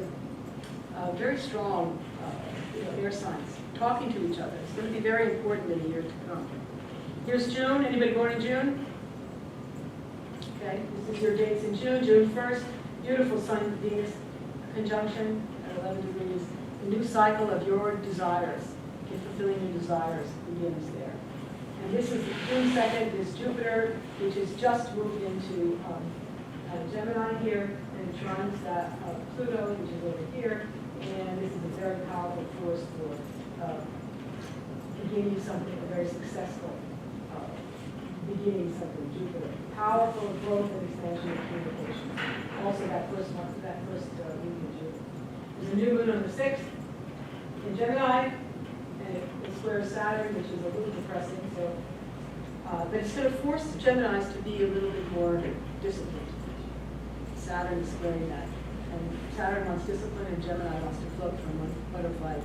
are very strong, air signs. Talking to each other. It's going to be very important in the year to come. Here's June. Anybody born in June? Okay, this is your dates in June. June 1st, beautiful Sun-Venus conjunction at 11 degrees. A new cycle of your desires. Fulfilling your desires begins there. And this is June 2nd, is Jupiter, which has just moved into Gemini here, and it trines that Pluto, which is over here. And this is a very powerful force for beginning something, a very successful beginning something, Jupiter. Powerful growth and expansion of communication. Also that first week of June. There's a new moon on the 6th in Gemini, and it squares Saturn, which is a little depressing. So, but it's going to force the Geminis to be a little bit more disciplined. Saturn is squaring that And Saturn wants discipline, and Gemini wants to float from one butterfly,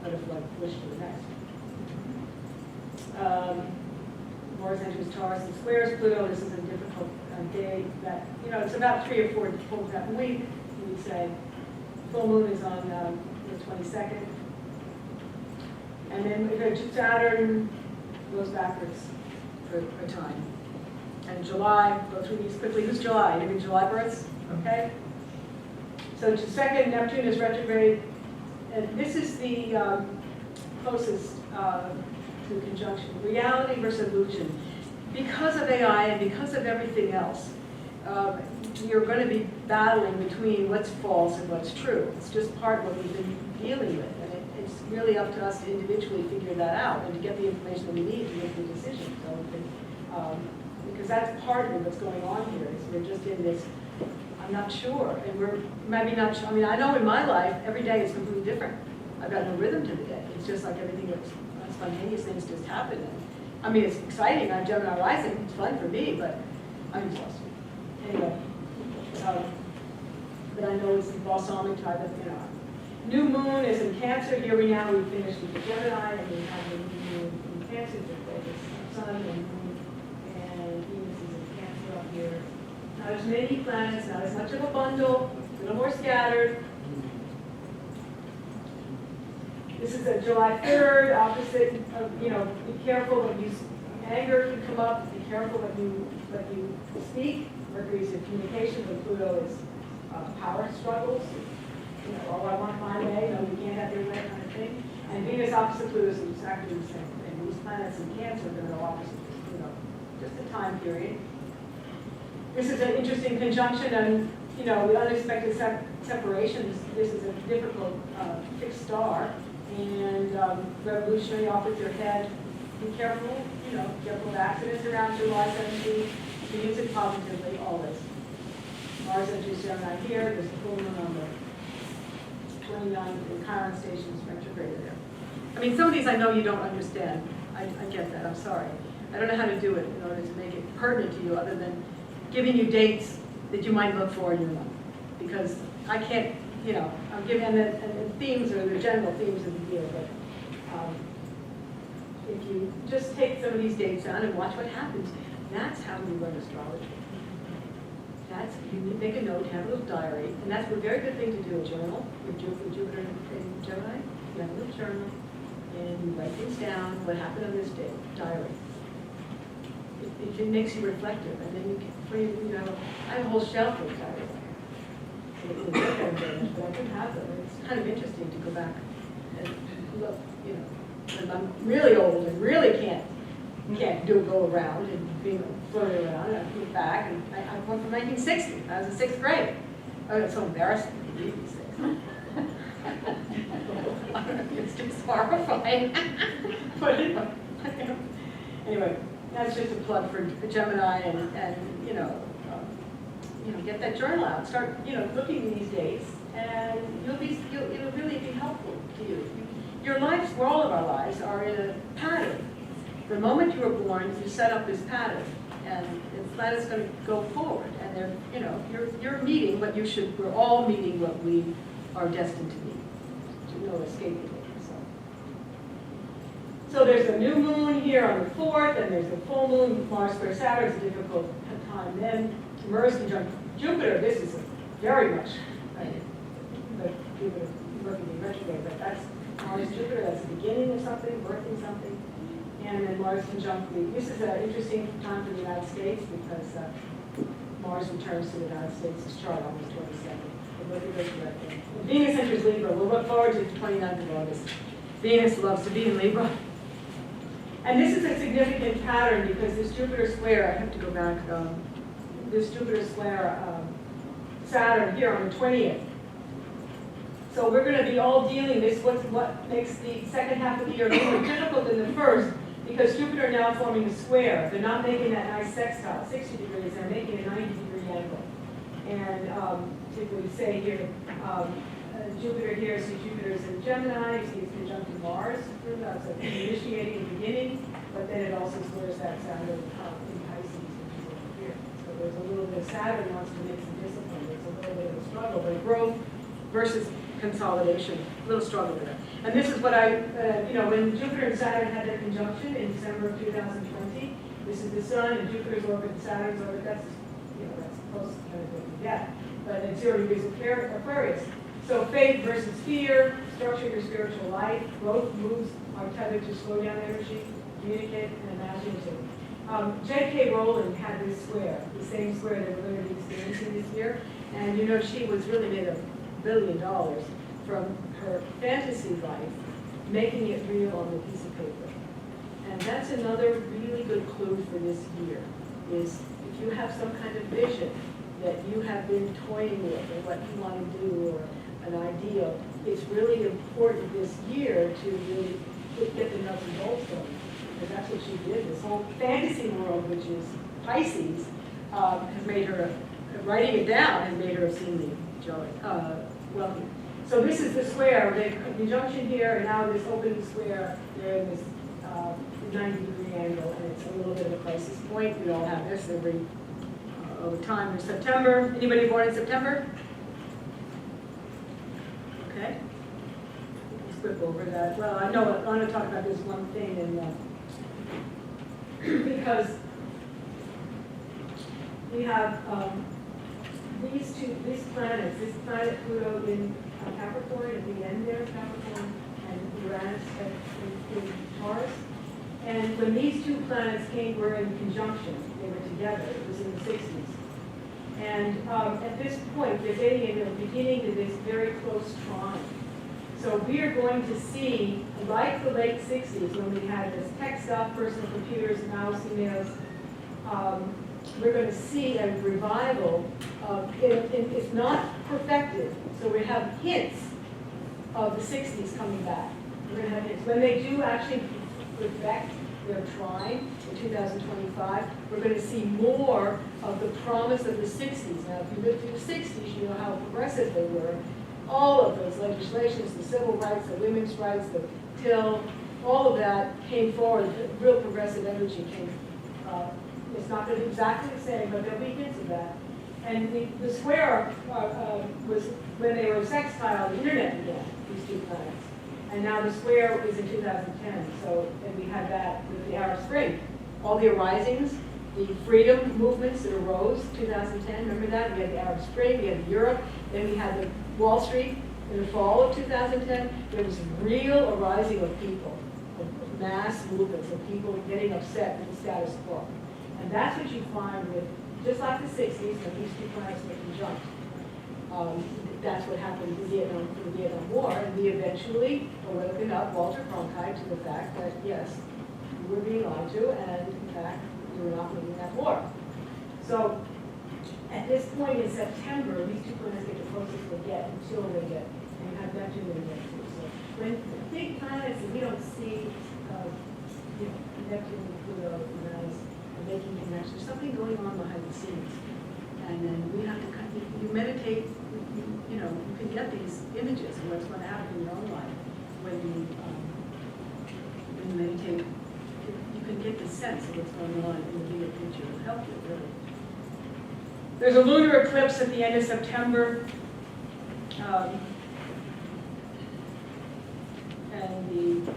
butterfly bush to the next. Mars enters Taurus and squares Pluto. This is a difficult day. That it's about 3 or 4 full that week. We would say full moon is on the 22nd, and then Saturn goes backwards for a time. And July, go through these quickly. Who's July? Any July births? Okay. So to second, Neptune is retrograde, and this is the closest to conjunction. Reality versus illusion. Because of AI and because of everything else, you're going to be battling between what's false and what's true. It's just part of what we've been dealing with, and it's really up to us to individually figure that out and to get the information that we need to make the decision. So we can, because that's part of what's going on here, is we're just in this, I'm not sure, and we're maybe not sure. I mean, I know in my life, every day is completely different. I've got no rhythm to the day. It's just like everything that's spontaneous things just happen. And, I mean, it's exciting. I'm Gemini rising. It's fun for me, but I'm exhausted. Anyway, but I know it's the balsamic type of, New moon is in Cancer. Here we finished with the Gemini, and we have the new moon in Cancer, the sun and moon, and Venus is in Cancer up here. Not as many planets, not as much of a bundle, a little more scattered. This is a July 3rd, opposite of, be careful what you, anger can come up, be careful what you speak. Mercury's in communication, but Pluto is power struggles. Oh, I want my way, no, we can't have your way kind of thing. And Venus opposite Pluto is exactly the same thing. These planets in Cancer are going to go opposite, just a time period. This is an interesting conjunction, and the unexpected separations. This is a difficult fixed star, and revolutionary off with your head. Be careful, careful of accidents around July 17th. Use it positively always. Mars enters Gemini here. There's the full moon on the 29th, and Chiron station is retrograde there. I mean, some of these I know you don't understand. I get that. I'm sorry. I don't know how to do it in order to make it pertinent to you, other than giving you dates that you might look for in your month. Because I can't, I'm giving, and the themes are the general themes of the year, but if you just take some of these dates down and watch what happens, that's how you run astrology. You make a note, have a little diary, and that's a very good thing to do, a journal. With Jupiter in Gemini, you have a little journal, and you write things down, what happened on this day, diary. It makes you reflective, and then I have a whole shelf of diaries. So it was very much, but I didn't have them. It's kind of interesting to go back and look, when I'm really old and really can't go around and floating around, and I look back, and I'm from 1960. I was in 6th grade. Oh, it's so embarrassing to read these things. It's just horrifying. But anyway, that's just a plug for Gemini, and get that journal out. Start, looking at these dates, and it'll really be helpful to you. Your lives, for all of our lives, are in a pattern. The moment you were born, you set up this pattern, and that is going to go forward. And you're meeting what you should. We're all meeting what we are destined to meet. There's no escaping it. So there's a new moon here on the 4th, and there's the full moon. Mars square Saturn is a difficult time. Then Mars conjunct Jupiter. This is very much but Jupiter Mercury retrograde, but that's Mars Jupiter. That's the beginning of something, birthing something. And then Mars conjunct. This is an interesting time for the United States because Mars returns to the United States' chart on the 22nd. Venus enters Libra. We'll look forward to the 29th of August. Venus loves to be in Libra. And this is a significant pattern because this Jupiter square, I have to go back, this Jupiter square Saturn here on the 20th. So we're going to be all dealing this, what makes the second half of the year more difficult than the first, because Jupiter now forming a square. They're not making that nice sextile, 60 degrees, they're making a 90-degree angle. And if we say here, Jupiter here, see Jupiter's in Gemini, you see it's conjunct to Mars, that's an initiating beginning, but then it also squares that Saturn in Pisces, which is over here. So there's a little bit of Saturn wants to make some discipline, there's a little bit of but growth versus consolidation, a little struggle there. And this is what when Jupiter and Saturn had their conjunction in December of 2020, this is the Sun and Jupiter's orbit and Saturn's orbit, that's close to kind of what you get. But at 0 degrees of Aquarius. So faith versus fear, structure your spiritual life, growth moves are tethered to slow down energy, communicate, and imaginative. J.K. Rowling had this square, the same square that we're going to be experiencing this year. And she was really made $1 billion from her fantasy life, making it real on a piece of paper. And that's another really good clue for this year, is if you have some kind of vision that you have been toying with or what you want to do or an ideal, it's really important this year to really get the nuts and bolts going. Because that's what she did. This whole fantasy world, which is Pisces, has made her, writing it down, has made her exceedingly wealthy. So this is the square, the conjunction here, and now this open square, they're in this 90-degree angle, and it's a little bit of a crisis point. We all have this every over time. There's September. Anybody born in September? Okay. Let's skip over that. Well, I want to talk about this one thing, and because we have these planets, this planet Pluto in Capricorn at the end there, Capricorn, and Uranus in Taurus. And when these two planets were in conjunction, they were together, it was in the 60s. And at this point, they're getting in the beginning to this very close trine. So we are going to see, like the late 60s, when we had this tech stuff, personal computers, mouse, emails, we're going to see a revival of, it's not perfected, so we have hints of the 60s coming back. We're going to have hints. When they do actually perfect their trine in 2025, we're going to see more of the promise of the 60s. Now, if you lived through the 60s, you know how progressive they were. All of those legislations, the civil rights, the women's rights, the till, all of that came forward. Real progressive energy came. It's not going to be exactly the same, but there'll be hints of that. And the square was when they were sextile, the internet began, these two planets. And now the square is in 2010, so and we had that with the Arab Spring. All the arisings, the freedom movements that arose 2010, remember that? We had the Arab Spring, we had Europe, then we had the Wall Street in the fall of 2010. There was real arising of people, of mass movements of people getting upset with the status quo. And that's what you find with, just like the 60s, when these two planets were conjunct. That's what happened in the Vietnam War, and we eventually awoken up Walter Cronkite to the fact that, yes, we were being lied to, and in fact, we were not winning that war. So, at this point in September, these two planets get the closest they get until they get, and you have Neptune in there too. So, when big planets, and we don't see, Neptune and Pluto and Uranus making connections, there's something going on behind the scenes. And then we have to, you meditate, you can get these images of what's going to happen in your own life when you meditate. You can get the sense of what's going on in the bigger picture. It'll help you, really. There's a lunar eclipse at the end of September. And the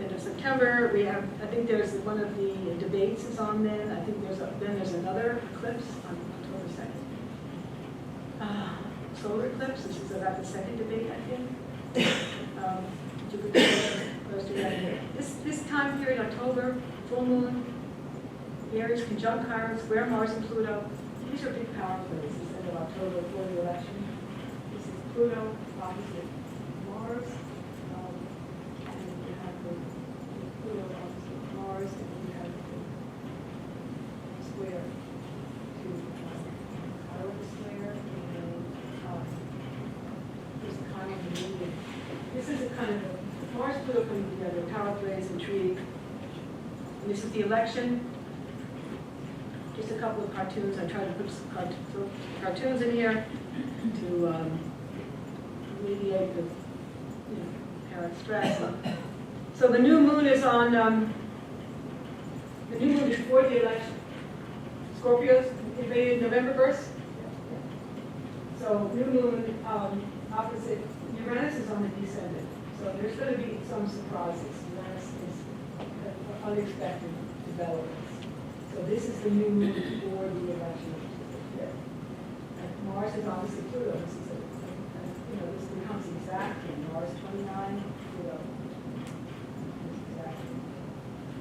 end of September, we have, I think there's one of the debates is on then. I think there's another eclipse on October 2nd. Solar eclipse, this is about the second debate, I think. This time period, October, full moon, Aries, conjunct Chiron, square Mars and Pluto. These are big power places end of October before the election. This is Pluto opposite Mars. And we have the Pluto opposite Mars, and we have the square to Chiron square. This is a kind of a Mars Pluto coming together, power plays, intrigue. And this is the election. Just a couple of cartoons. I tried to put some cartoons in here to alleviate the apparent stress. So the new moon is on, the new moon is before the election. Scorpios invaded November 1st. So new moon opposite Uranus is on the descendant. So there's going to be some surprises. Uranus is unexpected developments. So this is the new moon before the election of the 5th. And Mars is opposite Pluto. This is this becomes exact in Mars 29, Pluto.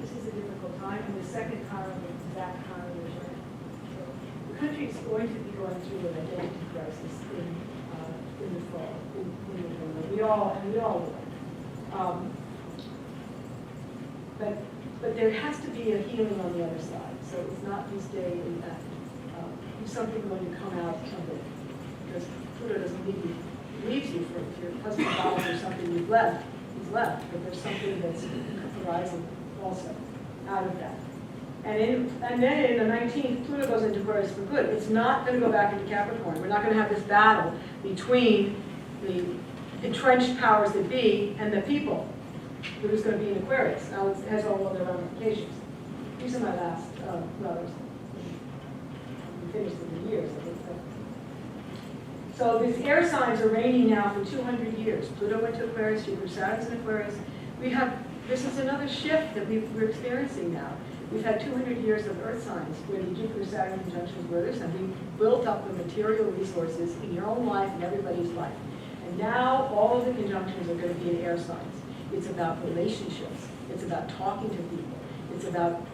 This is a difficult time, and the second chiron is exact chiron is right. So the country is going to be going through an identity crisis in the fall. We all will. But there has to be a healing on the other side. So it's not you stay in that. Something going to come out of it, because Pluto doesn't leave you. Leaves you for if your husband dies or something he's left, but there's something that's arising also out of that. And then in the 19th, Pluto goes into Aquarius for good. It's not going to go back into Capricorn. We're not going to have this battle between the entrenched powers that be and the people. Pluto's going to be in Aquarius. Now it has all other ramifications. These are my last brothers. We finished in the years. So these air signs are reigning now for 200 years. Pluto went to Aquarius, Jupiter, Saturn's in Aquarius. This is another shift that we're experiencing now. We've had 200 years of earth signs where the Jupiter-Saturn conjunctions were this, and we built up the material resources in your own life and everybody's life. And now all of the conjunctions are going to be in air signs. It's about relationships. It's about talking to people. It's about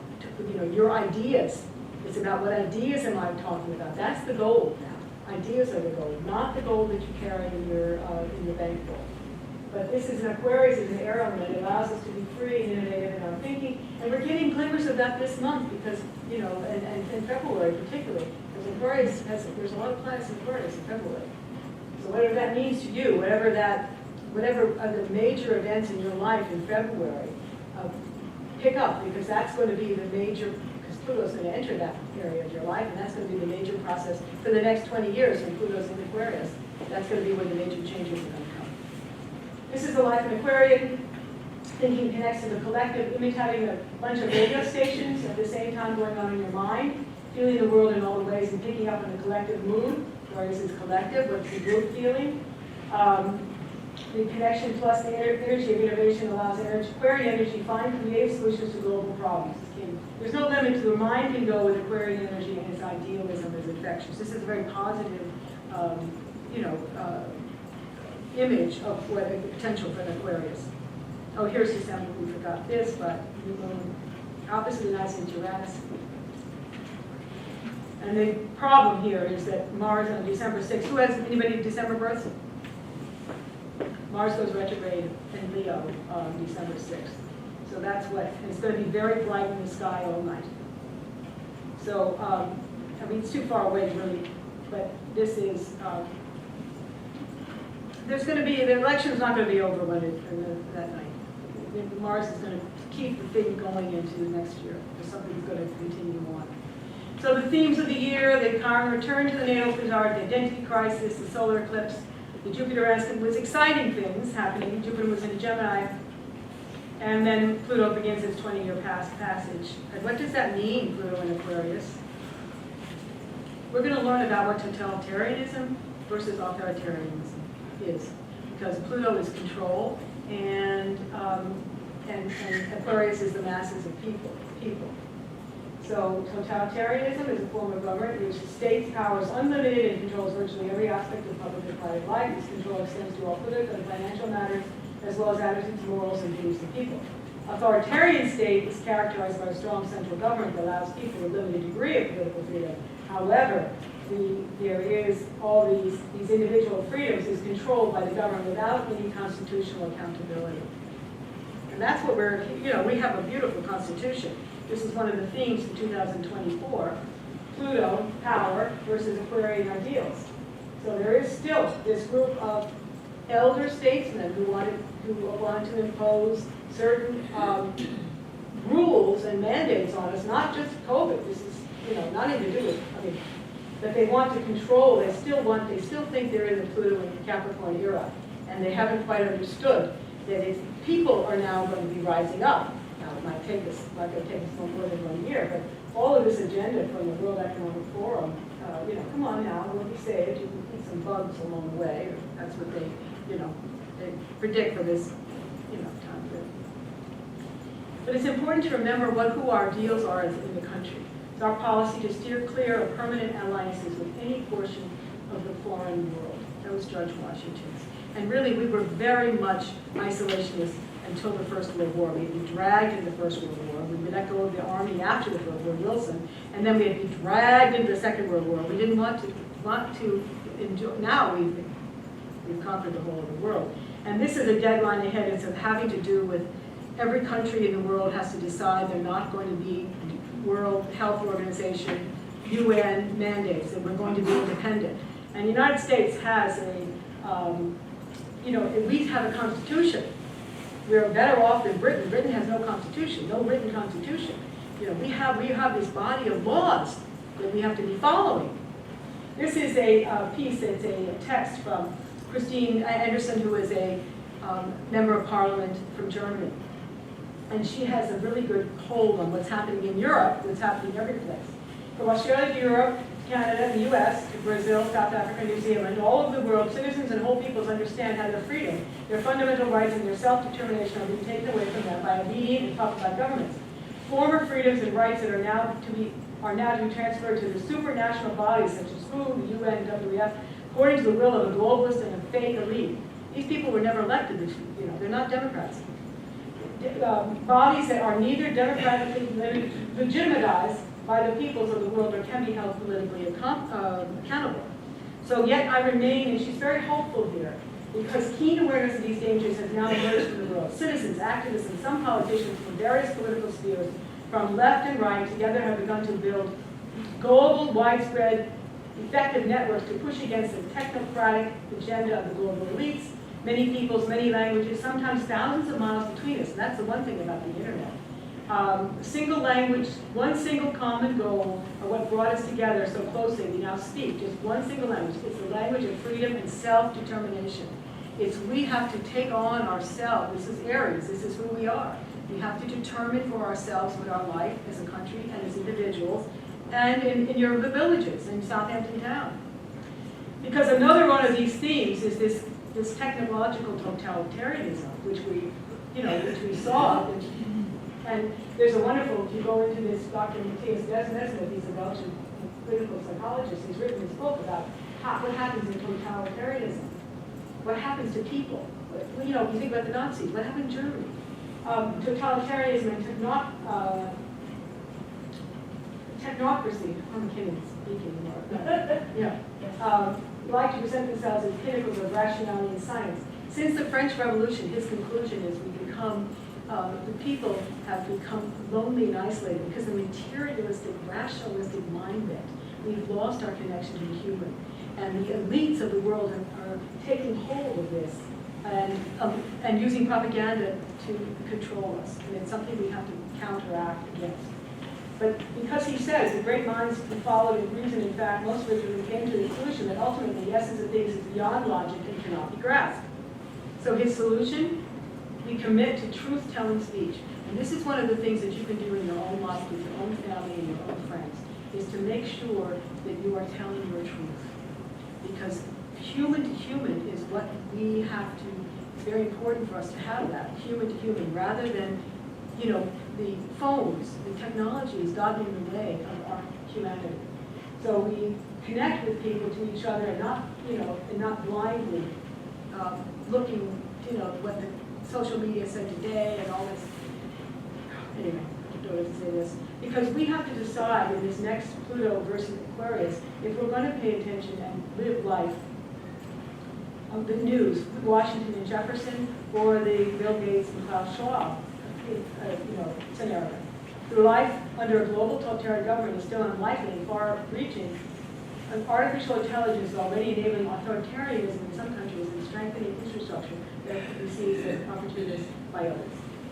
your ideas. It's about what ideas am I talking about. That's the goal now. Ideas are the goal, not the goal that you carry in your bankroll. But this is an Aquarius, it's an air element. It allows us to be free and innovative in our thinking. And we're getting glimmers of that this month because, and in February particularly, because Aquarius there's a lot of planets in Aquarius in February. So whatever that means to you, whatever are the major events in your life in February, pick up, because that's going to be the major, because Pluto's going to enter that area of your life, and that's going to be the major process for the next 20 years when Pluto's in Aquarius. That's going to be where the major changes are going to come. This is the life in Aquarian. Thinking connects to the collective, image having a bunch of radio stations at the same time going on in your mind, feeling the world in all the ways and picking up on the collective mood. Aquarius is collective, what's the group feeling? The connection plus the energy of innovation allows Aquarian energy find creative solutions to global problems. There's no limit to the mind can go with Aquarian energy, and its idealism is infectious. This is a very positive, image of what the potential for an Aquarius. Oh, here's December. We forgot this, but new moon opposite the nice in Uranus. And the problem here is that Mars on December 6th. Who has anybody December births? Mars goes retrograde in Leo on December 6th. So that's what, it's going to be very bright in the sky all night. So, it's too far away really, but this is, there's going to be, the election's not going to be over that night. Mars is going to keep the thing going into next year. There's something that's going to continue on. So the themes of the year, the Chiron return to the natal chart, the identity crisis, the solar eclipse, the Jupiter aspect was exciting things happening. Jupiter was in Gemini, and then Pluto begins its 20-year passage. And what does that mean, Pluto in Aquarius? We're going to learn about what totalitarianism versus authoritarianism is, because Pluto is control, and Aquarius is the masses of people. So totalitarianism is a form of government in which the state's power is unlimited and controls virtually every aspect of public and private life. This control extends to all political and financial matters, as well as attitudes, morals, and beliefs of people. Authoritarian state is characterized by a strong central government that allows people a limited degree of political freedom. However, there is all these individual freedoms is controlled by the government without any constitutional accountability. And that's what we have a beautiful constitution. This is one of the themes for 2024, Pluto, power versus Aquarian ideals. So there is still this group of elder statesmen who wanted to impose certain rules and mandates on us, not just COVID. This is, nothing to do with, but they want to control. They still think they're in the Pluto and Capricorn era, and they haven't quite understood that people are now going to be rising up. Now, it might take us, not going to take us no more than 1 year, but all of this agenda from the World Economic Forum, come on now, we'll be saved, you can eat some bugs along the way, or that's what they predict for this, time period. But it's important to remember who our deals are in the country. It's our policy to steer clear of permanent alliances with any portion of the foreign world. That was George Washington's. And really, we were very much isolationists until the First World War. We'd be dragged into the First World War. We let go of the army after the First World War, Wilson, and then we'd be dragged into the Second World War. We didn't want to enjoy. Now we've conquered the whole of the world. And this is a deadline ahead. It's having to do with every country in the world has to decide they're not going to be World Health Organization, UN mandates, that we're going to be independent. And the United States has we have a constitution. We're better off than Britain. Britain has no constitution, no written constitution. We have this body of laws that we have to be following. This is a piece, it's a text from Christine Anderson, who is a member of parliament from Germany. And she has a really good hold on what's happening in Europe, what's happening every place. From Australia to Europe, Canada, and the US, to Brazil, South Africa, New Zealand, all over the world, citizens and whole peoples understand how their freedom, their fundamental rights, and their self-determination are being taken away from them by immediate and puppet governments. Former freedoms and rights that are now to be transferred to the supranational bodies such as WHO, the UN, WEF, according to the will of a globalist and a fake elite. These people were never elected. They're not Democrats. Bodies that are neither democratically legitimized by the peoples of the world or can be held politically accountable. So yet I remain, and she's very hopeful here, because keen awareness of these dangers has now emerged in the world. Citizens, activists, and some politicians from various political spheres, from left and right, together have begun to build global, widespread, effective networks to push against the technocratic agenda of the global elites, many peoples, many languages, sometimes thousands of miles between us. And that's the one thing about the internet. Single language, one single common goal are what brought us together so closely. We now speak just one single language. It's the language of freedom and self-determination. We have to take on ourselves. This is Aries. This is who we are. We have to determine for ourselves what our life as a country and as individuals and in your villages in Southampton town. Because another one of these themes is this technological totalitarianism, which we saw. And there's a wonderful, if you go into this, Dr. Matthias Desnesmith, he's a Belgian political psychologist, he's written this book about what happens in totalitarianism. What happens to people? You think about the Nazis, what happened in Germany? Totalitarianism and technocracy, I'm kidding, speaking more. Like to present themselves as pinnacles of rationality and science. Since the French Revolution, his conclusion is the people have become lonely and isolated because the materialistic, rationalistic mind bent. We've lost our connection to the human. And the elites of the world are taking hold of this and using propaganda to control us. And it's something we have to counteract against. But because he says the great minds who followed in reason, in fact, most originally came to the conclusion that ultimately the essence of things is beyond logic and cannot be grasped. So his solution? We commit to truth-telling speech. And this is one of the things that you can do in your own life with your own family and your own friends, is to make sure that you are telling your truth. Because human to human is what we have to, it's very important for us to have that, human to human, rather than, the phones, the technology is gotten in the way of our humanity. So we connect with people to each other and not blindly looking, what the social media said today and all this. Anyway, I don't know to say this. Because we have to decide in this next Pluto versus Aquarius if we're going to pay attention and live life of the news, Washington and Jefferson, or the Bill Gates and Klaus Schwab scenario. The life under a global totalitarian government is still unlikely and far-reaching. Artificial intelligence is already enabling authoritarianism in some countries and strengthening infrastructure that we see as opportunities by others.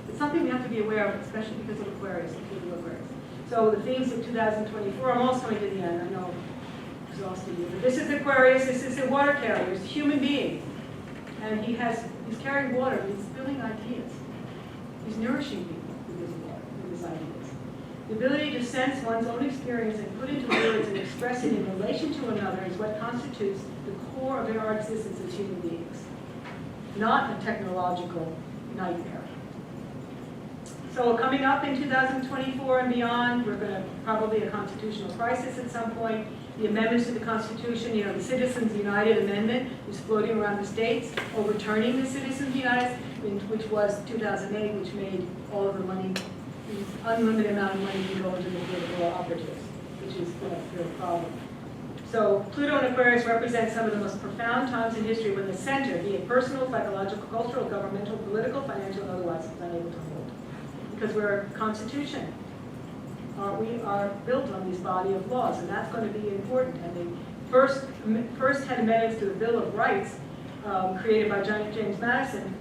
It's something we have to be aware of, especially because of Aquarius, including Aquarius. So the themes of 2024, I'm almost coming to the end, I know I'm exhausted you, but this is Aquarius, this is a water carrier, it's a human being. And he's carrying water, he's spilling ideas. He's nourishing people with his water, with his ideas. The ability to sense one's own experience and put into words and express it in relation to another is what constitutes the core of our existence as human beings, not a technological nightmare. So coming up in 2024 and beyond, we're going to probably a constitutional crisis at some point. The amendments to the Constitution, you know, the Citizens United Amendment is floating around the states, overturning the Citizens United, which was 2008, which made all of the money, unlimited amount of money can go into the political operatives, which is a real problem. So Pluto and Aquarius represent some of the most profound times in history when the center, be it personal, psychological, cultural, governmental, political, financial, and otherwise, is unable to hold. Because we're a constitution. We are built on this body of laws, and that's going to be important. And the first 10 amendments to the Bill of Rights, created by James Madison,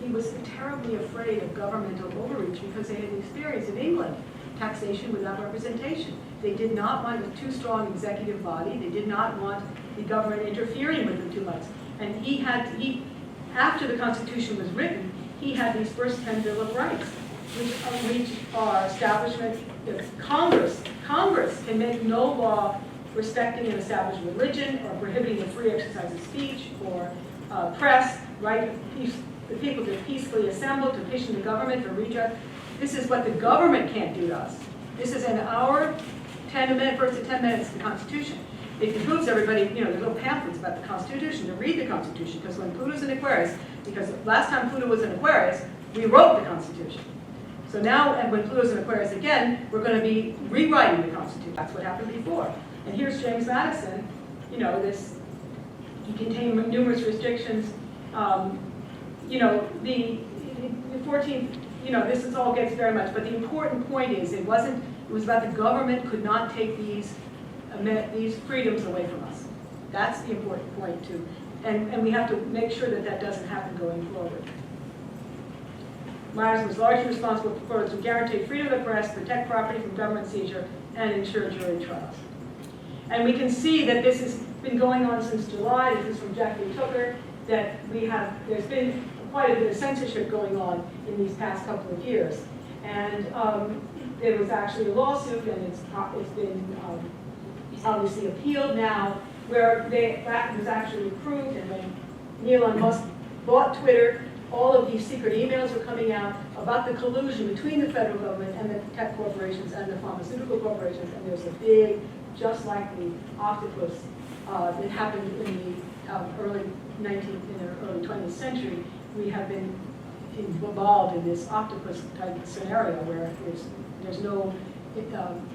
he was terribly afraid of governmental overreach because they had experience in England, taxation without representation. They did not want a too strong executive body. They did not want the government interfering with them too much. And after the Constitution was written, he had these first 10 Bill of Rights, which are establishment. Congress can make no law respecting an established religion or prohibiting the free exercise of speech or press, right? The people to peacefully assemble, to petition the government for redress. This is what the government can't do to us. This is in our 10 minutes of the Constitution. It behooves everybody, you know, there's little pamphlets about the Constitution, to read the Constitution, because when Pluto's in Aquarius, because last time Pluto was in Aquarius, we wrote the Constitution. So now, and when Pluto's in Aquarius again, we're going to be rewriting the Constitution. That's what happened before. And here's James Madison, you know, he contained numerous restrictions. You know, the 14th, you know, this all gets very much, but the important point is it was about the government could not take these freedoms away from us. That's the important point too. And we have to make sure that that doesn't happen going forward. Myers was largely responsible for to guarantee freedom of the press, protect property from government seizure, and ensure jury trials. And we can see that this has been going on since July. This is from Jackie Tooker, that there's been quite a bit of censorship going on in these past couple of years. And there was actually a lawsuit, and it's been obviously appealed now, where that was actually approved, and when Elon Musk bought Twitter, all of these secret emails were coming out about the collusion between the federal government and the tech corporations and the pharmaceutical corporations, and there's a big, just like the octopus that happened in the early 20th century, we have been involved in this octopus type scenario where there's no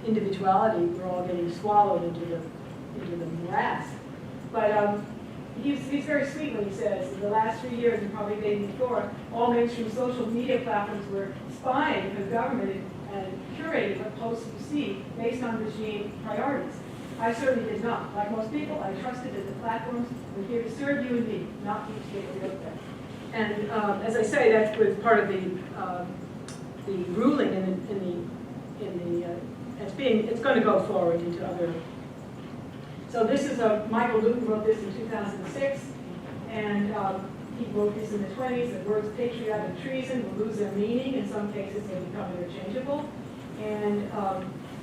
individuality. We're all getting swallowed into the morass. But he's very sweet when he says, in the last 3 years, and probably maybe before, all mainstream social media platforms were spying for the government and curating what posts you see based on regime priorities. I certainly did not. Like most people, I trusted that the platforms were here to serve you and me, not keep state the real thing. And as I say, that was part of the ruling it's going to go forward into other. So this is Michael Luton wrote this in 2006, and he wrote this in the 20s. The words patriotic and treason will lose their meaning. In some cases, they become interchangeable. And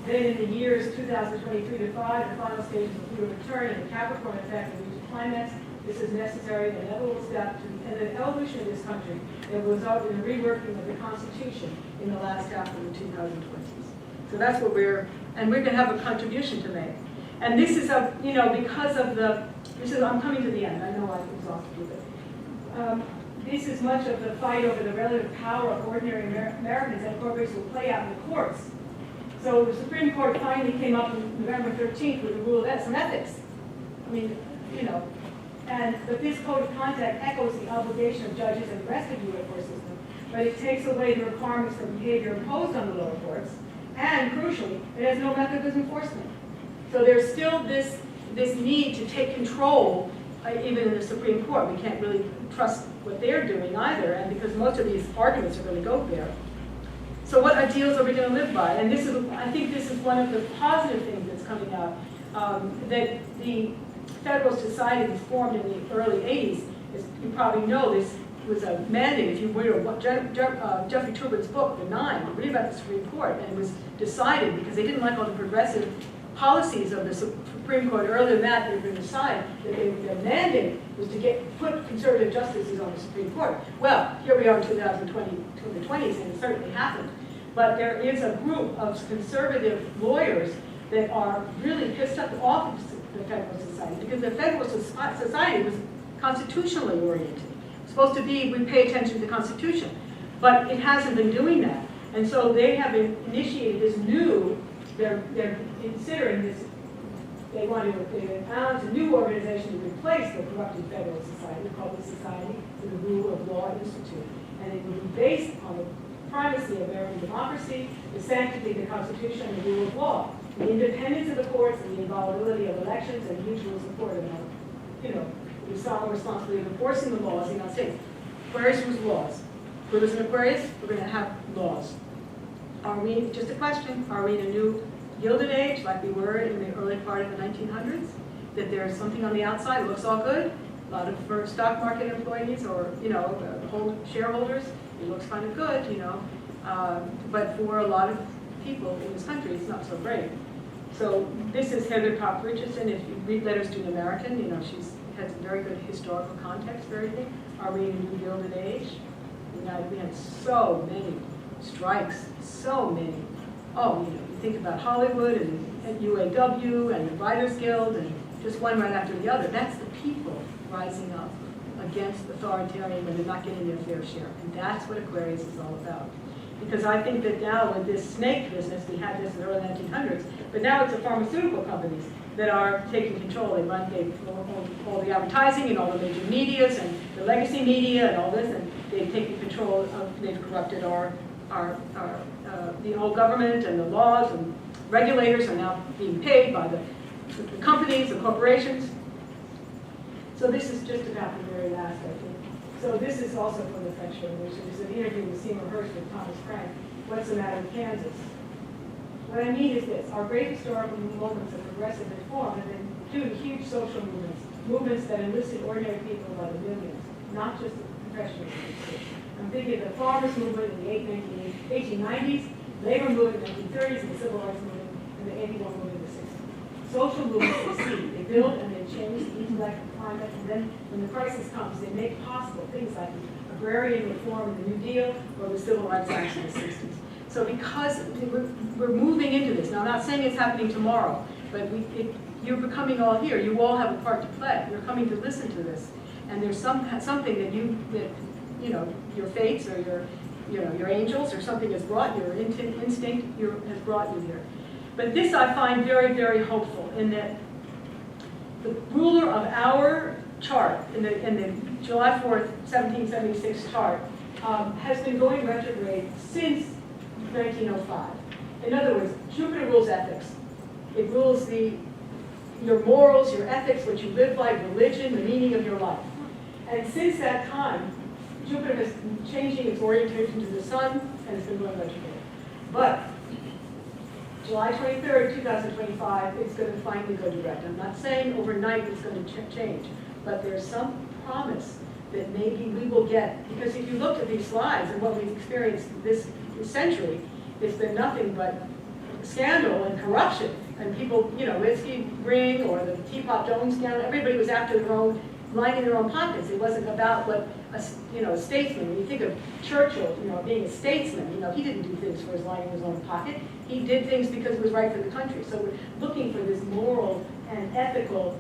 then in the years 2023 to 5, the final stages of Pluto return and the Capricorn effect will reach climax. This is necessary, an inevitable step to the evolution of this country that will result in a reworking of the Constitution in the last half of the 2020s. So that's what we're going to have a contribution to make. And this is because of I'm coming to the end. I know I've exhausted you, but this is much of the fight over the relative power of ordinary Americans that corporations will play out in the courts. So the Supreme Court finally came up on November 13th with a rule of some ethics. I mean, but this code of conduct echoes the obligation of judges and the rest of the U.S. court system, but it takes away the requirements for behavior imposed on the lower courts, and crucially, it has no method of enforcement. So there's still this need to take control, even in the Supreme Court. We can't really trust what they're doing either, and because most of these arguments are going to go there. So what ideals are we going to live by? And I think this is one of the positive things that's coming out, that the Federalist Society was formed in the early 80s. As you probably know, this was a mandate. If you read Jeffrey Tuber's book, The Nine, read about the Supreme Court, and it was decided because they didn't like all the progressive policies of the Supreme Court. Earlier than that, they had been decided that their mandate was to put conservative justices on the Supreme Court. Well, here we are in 2020, to the 20s, and it certainly happened. But there is a group of conservative lawyers that are really pissed off the Federalist Society, because the Federalist Society was constitutionally oriented. It's supposed to be, we pay attention to the Constitution, but it hasn't been doing that. And so they have initiated this new, they're considering this, they announced a new organization to replace the corrupted Federalist Society, called the Society for the Rule of Law Institute. And it will be based on the primacy of American democracy, the sanctity of the Constitution, and the rule of law, the independence of the courts, and the inviolability of elections, and mutual support of, the solemn responsibility of enforcing the laws of the United States. Aquarius was laws. Pluto's in Aquarius, we're going to have laws. Are we, just a question, are we in a new Gilded Age, like we were in the early part of the 1900s? That there's something on the outside, it looks all good? A lot of for stock market employees or, whole shareholders, it looks kind of good, but for a lot of people in this country, it's not so great. So this is Heather Cobb Richardson. If you read Letters to an American, she's has very good historical context for everything. Are we in a new Gilded Age? We had so many strikes, so many. Oh, you think about Hollywood and UAW and the Writers Guild and just one right after the other. That's the people rising up against authoritarian when they're not getting their fair share. And that's what Aquarius is all about. Because I think that now with this snake business, we had this in the early 1900s, but now it's the pharmaceutical companies that are taking control. They own all the advertising and all the major medias and the legacy media and all this, and they've taken control of, they've corrupted the old government and the laws, and regulators are now being paid by the companies, the corporations. So this is just about the very last, I think. So this is also from the French Revolution. It's an interview with Seymour Hersh with Thomas Frank. What's the matter with Kansas? What I mean is this: our great historical moments of progressive reform have been due to huge social movements that enlisted ordinary people by the millions, not just the professionals. I'm thinking of the farmers' movement in the 1890s, labor movement in the 1930s, and the civil rights movement and the anti-war movement in the 60s. Social movements succeed. They build and they change the ecological climate, and then when the crisis comes, they make possible things like the agrarian reform in the New Deal or the Civil Rights Act in the 60s. So because we're moving into this, now I'm not saying it's happening tomorrow, but you're becoming all here. You all have a part to play. You're coming to listen to this, and there's something that your fates or your angels or something has brought your instinct has brought you here. But this I find very, very hopeful in that the ruler of our chart in the July 4th, 1776 chart has been going retrograde since 1905. In other words, Jupiter rules ethics. It rules your morals, your ethics, what you live by, religion, the meaning of your life. And since that time, Jupiter has been changing its orientation to the sun, and it's been going retrograde. But July 23rd, 2025, it's going to finally go direct. I'm not saying overnight it's going to change, but there's some promise that maybe we will get, because if you look at these slides and what we've experienced this century, it's been nothing but scandal and corruption. And people, whiskey ring or the Teapot Dome scandal, everybody was after their own, lining their own pockets. It wasn't about what a statesman. When you think of Churchill, being a statesman, he didn't do things for his lining his own pocket. He did things because it was right for the country. So we're looking for this moral and ethical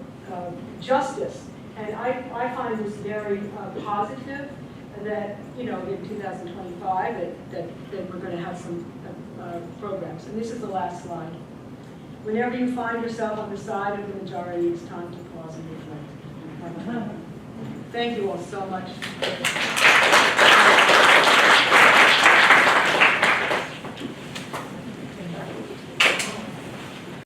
justice. And I find this very positive that, in 2025, that we're going to have some programs. And this is the last slide. Whenever you find yourself on the side of the majority, it's time to pause and reflect. Thank you all so much.